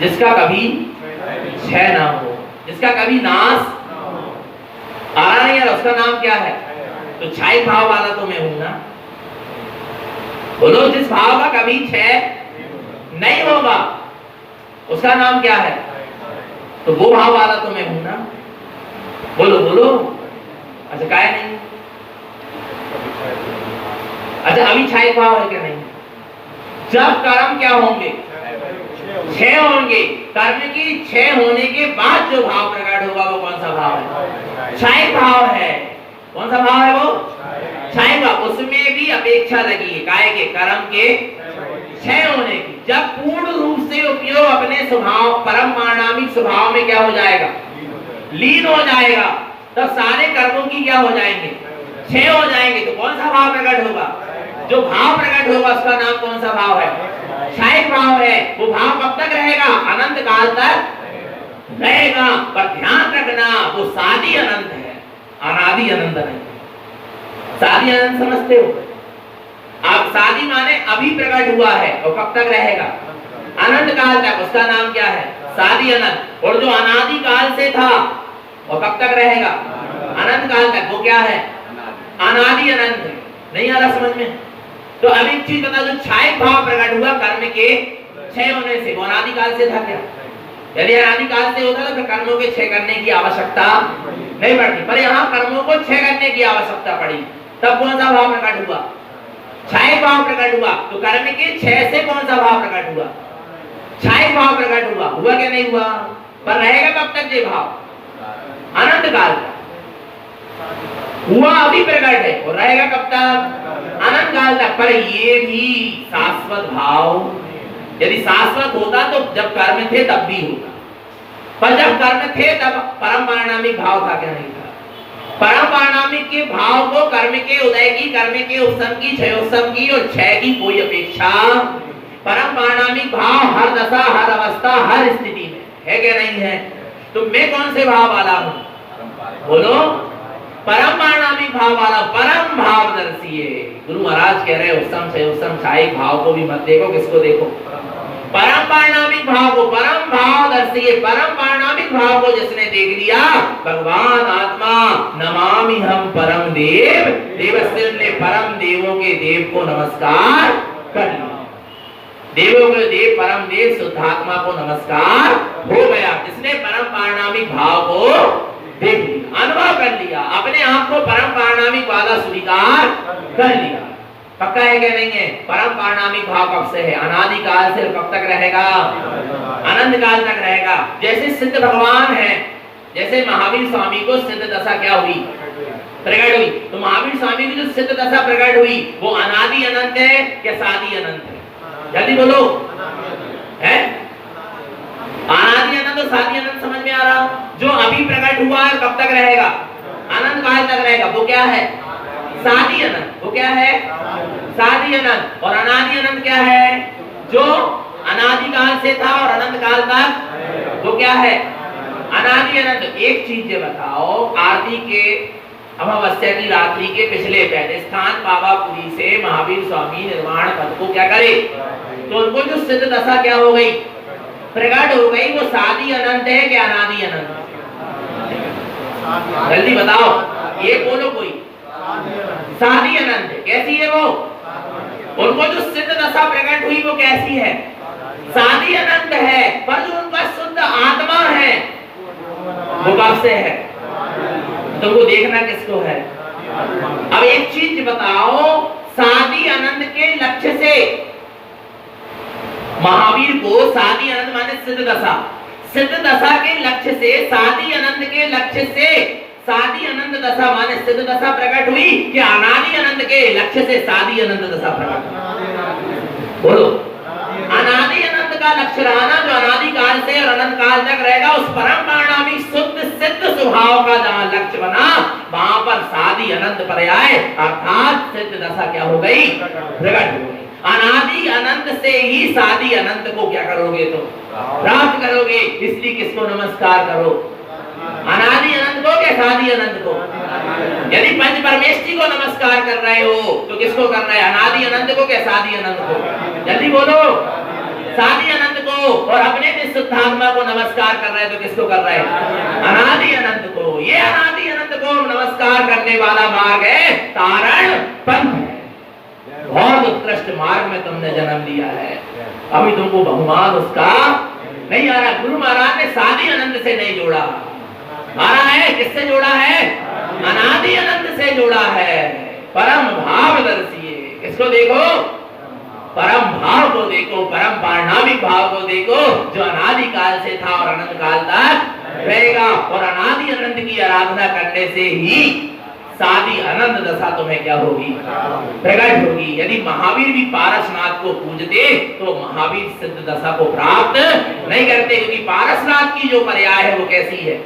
S2: जिसका कभी क्षय ना हो, जिसका कभी नाश आ रहा नहीं है, उसका नाम क्या है, तो क्षय भाव वाला तो मैं हूं ना, बोलो। जिस भाव का कभी क्षय नहीं होगा उसका नाम क्या है, तो वो भाव वाला तो मैं हूं ना, बोलो बोलो। अच्छा क्या नहीं, अच्छा अभी क्षय भाव है क्या, नहीं। जब कर्म क्या होंगे, क्षय होंगे, कर्म की क्षय होने के बाद जो भाव प्रकट होगा वो कौन सा भाव है, क्षय भाव है। कौन सा भाव है वो, क्षय भाव। उसमें भी अपेक्षा लगी है, काय के, कर्म के क्षय होने की। जब पूर्ण रूप से उपयोग अपने स्वभाव परम पारिणामिक स्वभाव में क्या हो जाएगा, लीन हो जाएगा, तब सारे कर्मों की क्या हो जाएंगे, क्षय हो जाएंगे। तो कौन सा भाव प्रकट होगा, जो भाव प्रकट होगा उसका नाम कौन सा भाव है, क्षय भाव है। वो भाव कब तक रहेगा, अनंत काल तक रहेगा। पर ध्यान रखना वो सादी अनंत है, अनादि अनंत नहीं। सादी अनंत समझते हो आप, सादी माने अभी प्रकट हुआ है और कब तक रहेगा, अनंत काल तक। उसका नाम क्या है, सादी अनंत। और जो अनादि काल से था वो कब तक रहेगा, अनंत काल तक। वो क्या है, अनादि अनंत है। नहीं आ रहा समझ में। तो अब एक चीज बता, जो क्षय भाव प्रकट हुआ कर्म के क्षय होने से, वो अनादि काल से था क्या। यदि अनादि काल से होता तो कर्मों के क्षय करने की आवश्यकता नहीं पड़ती। पर यहाँ कर्मों को क्षय करने की आवश्यकता पड़ी, तब कौन सा भाव प्रकट हुआ, क्षय भाव प्रकट हुआ। तो कर्म के क्षय से कौन सा भाव प्रकट हुआ, क्षय भाव प्रकट हुआ। हुआ क्या, नहीं हुआ। पर रहेगा कब तक ये भाव, अनंत काल तक। हुआ अभी प्रकट है और रहेगा कब तक, अनंत काल तक। पर ये भी शाश्वत भाव, यदि शाश्वत होता तो जब कर्म थे तब भी होता। पर जब कर्म थे तब परम पारिणामिक भाव था क्या? नहीं था। परम पारिणामिक के भाव को कर्म के उदय की, कर्म के उपशम की, क्षयोपशम की और क्षय की कोई अपेक्षा। परम पारिणामिक भाव हर दशा, हर अवस्था, हर स्थिति में है क्या? नहीं है। तो मैं कौन से भाव वाला हूं? बोलो। परम पारिणामिक भाव वाला, परम भावदर्शी है। गुरु महाराज कह रहे हैं उत्तम से उत्तम साहिक भाव को भी मत देखो, किसको देखो? परम पारिणामिक भाव को। परम भावदर्शी है। परम पारिणामिक भाव को जिसने देख लिया, भगवान आत्मा नमामि हम परम देव, देवस्य ने परम देवों के देव को नमस्कार कर लिया। देवों के देव परम देव शुद्धात्मा को नमस्कार हो गया। जिसने परम पारिणामिक भाव को देख लिया, अनुभव कर लिया, अपने आप को परम पारिणामिक वाला स्वीकार कर लिया। पक्का है क्या? नहीं है। परम पारिणामिक भाव कब से है? अनादि काल से। कब तक रहेगा? अनंत काल तक रहेगा। जैसे सिद्ध भगवान है, जैसे महावीर स्वामी को सिद्ध दशा क्या हुई? प्रकट हुई। तो महावीर स्वामी की जो सिद्ध दशा प्रकट हुई वो अनादि अनंत है क्या सादि अनंत है? जल्दी बोलो। है अनादि अनंत और सादि अनंत समझ में आ रहा? जो अभी प्रकट हुआ है कब तक रहेगा? अनंत काल तक रहेगा। वो क्या है? सादि अनंत। वो क्या है? सादि अनंत। और अनादि अनंत क्या है? जो अनादि काल से था और अनंत काल तक। वो क्या है? अनादि अनंत। एक चीज ये बताओ, आरती के अमावस्या की रात्रि के पिछले पहले स्थान पावापुरी से महावीर स्वामी निर्वाण पद को क्या करे? तो उनको जो सिद्ध दशा क्या हो गई? प्रकट हो गई। वो सादि अनंत है क्या अनादि अनंत? जल्दी बताओ। ये बोलो कोई। सादि अनंत है। कैसी है वो? उनको जो सिद्ध दशा प्रकट हुई वो कैसी है? सादि अनंत है। पर जो उनका शुद्ध आत्मा है वो कब से है? तुमको देखना किसको है? अब एक चीज बताओ, सादि अनंत के लक्ष्य से महावीर को, सादि अनंत माने सिद्ध दशा, सिद्ध दशा के लक्ष्य से, सादि अनंत के लक्ष्य से सादि अनंत दशा माने सिद्ध दशा प्रकट हुई कि अनादि अनंत के लक्ष्य से सादि अनंत दशा प्रकट? बोलो। अनादि अनंत का लक्ष्य रहना जो अनादि काल से और अनंत काल तक रहेगा, उस परम पारिणामिक शुद्ध सिद्ध स्वभाव का जहां लक्ष्य बना वहां पर सादि अनंत पर्याय अर्थात सिद्ध दशा क्या हो गई? प्रकट हो गई। अनादि अनंत से ही सादि अनंत को क्या करोगे? तो प्राप्त करोगे। इसलिए किसको नमस्कार करो? अनादि अनंत को क्या सादि अनंत को? यदि पंच परमेष्ठी को नमस्कार कर रहे हो तो किसको कर रहे हैं? अनादि अनंत को क्या सादि अनंत को? जल्दी बोलो। सादि अनंत को। और अपने शुद्धात्मा को नमस्कार कर रहे हैं तो किसको कर रहे हैं? अनादि अनंत को। ये अनादि अनंत को नमस्कार करने वाला मार्ग है तारण पंथ है। बहुत उत्कृष्ट मार्ग में तुमने जन्म लिया है। अभी तुमको बहुमान उसका नहीं आ रहा। गुरु महाराज ने सादि अनंत से नहीं जोड़ा, आ रहा है किससे जोड़ा है? अनादि अनंत से जोड़ा है। परम भावदर्शी है। किसको देखो? परम भाव को देखो, परम पारिणामिक भाव को देखो जो अनादि काल से था और अनंत काल तक रहेगा। और अनादि अनंत की आराधना करने से ही सादि अनंत दशा तुम्हें क्या होगी? प्रकट होगी। यदि महावीर भी पारसनाथ को पूजते तो महावीर सिद्ध दशा को प्राप्त नहीं करते, क्योंकि पारसनाथ की जो पर्याय है वो कैसी है?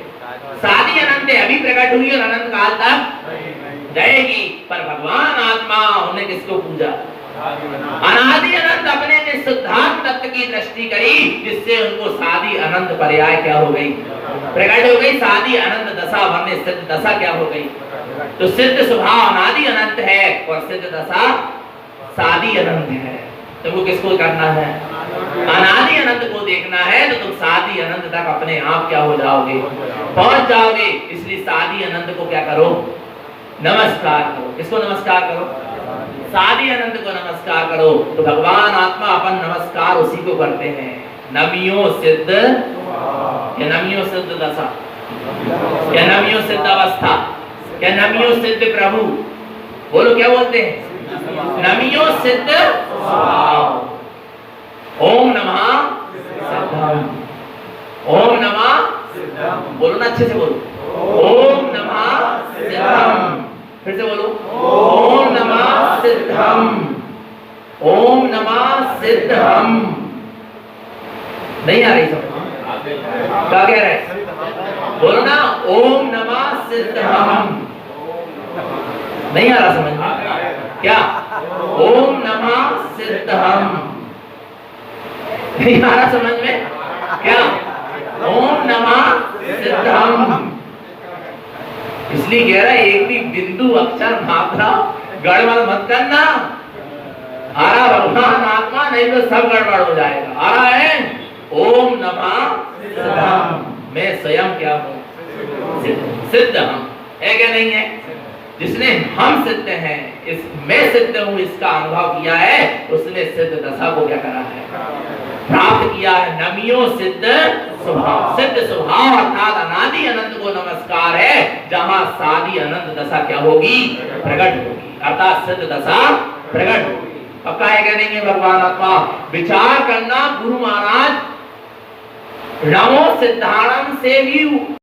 S2: सादि अनंत है। अभी प्रकट हुई और अनंत काल तक जाएगी। पर भगवान आत्मा उन्हें किसको पूजा? अनादि अनंत अपने ने शुद्धात्म तत्व की दृष्टि करी, जिससे उनको सादि अनंत पर्याय क्या हो गई? प्रकट हो गई। सादि अनंत दशा वरने सिद्ध दशा क्या हो गई? तो सिद्ध स्वभाव अनादि अनंत है और सिद्ध दशा सादि अनंत है। तुमको किसको करना है? अनादि अनंत को देखना है तो तुम सादि अनंत तक अपने आप क्या हो जाओगे? पहुंच जाओगे। इसलिए सादि अनंत को क्या करो? नमस्कार करो। किसको नमस्कार करो? सादि अनंत को नमस्कार करो। तो भगवान आत्मा अपन नमस्कार उसी को करते हैं। नमियो सिद्ध या नमियो सिद्ध दशा या नमियो सिद्ध अवस्था या नमियो सिद्ध प्रभु। बोलो क्या बोलते हैं? नमियो सिद्ध स्वभाव। ओम नमः सिद्धम। ओम नमः सिद्धम। बोलो ना अच्छे से बोलो। ओम नमः सिद्धम। फिर से बोलो। ओम नमः सिद्धम। ओम नमः सिद्धम। नहीं आ रही समझ? क्या कह रहे हैं? बोलो ना, ओम नमः सिद्धहम। नहीं आ रहा समझ में? क्या? ओम नमः सिद्धहम। नहीं आ रहा समझ में? क्या? ओम नमः सिद्धहम। इसलिए कह रहा है एक भी बिंदु अक्षर मात्रा गड़बड़ मत करना। आ रहा भगवान आत्मा, नहीं तो सब गड़बड़ हो जाएगा। आ रहा है ओम नमः सिद्धहम। मैं स्वयं क्या हूँ? सिद्ध हम है क्या नहीं है? जिसने हम सिद्ध हैं, इस मैं सिद्ध हूँ इसका अनुभव किया है, उसने सिद्ध दशा को क्या करा है? प्राप्त किया है। नमियो सिद्ध स्वभाव। सिद्ध स्वभाव अर्थात अनादि अनंत को नमस्कार है, जहां सादी अनंत दशा क्या होगी? प्रकट होगी। अर्थात सिद्ध दशा प्रकट होगी। पक्का है क्या नहीं है? भगवान आत्मा विचार करना। गुरु महाराज नमो सिद्धाणम से भी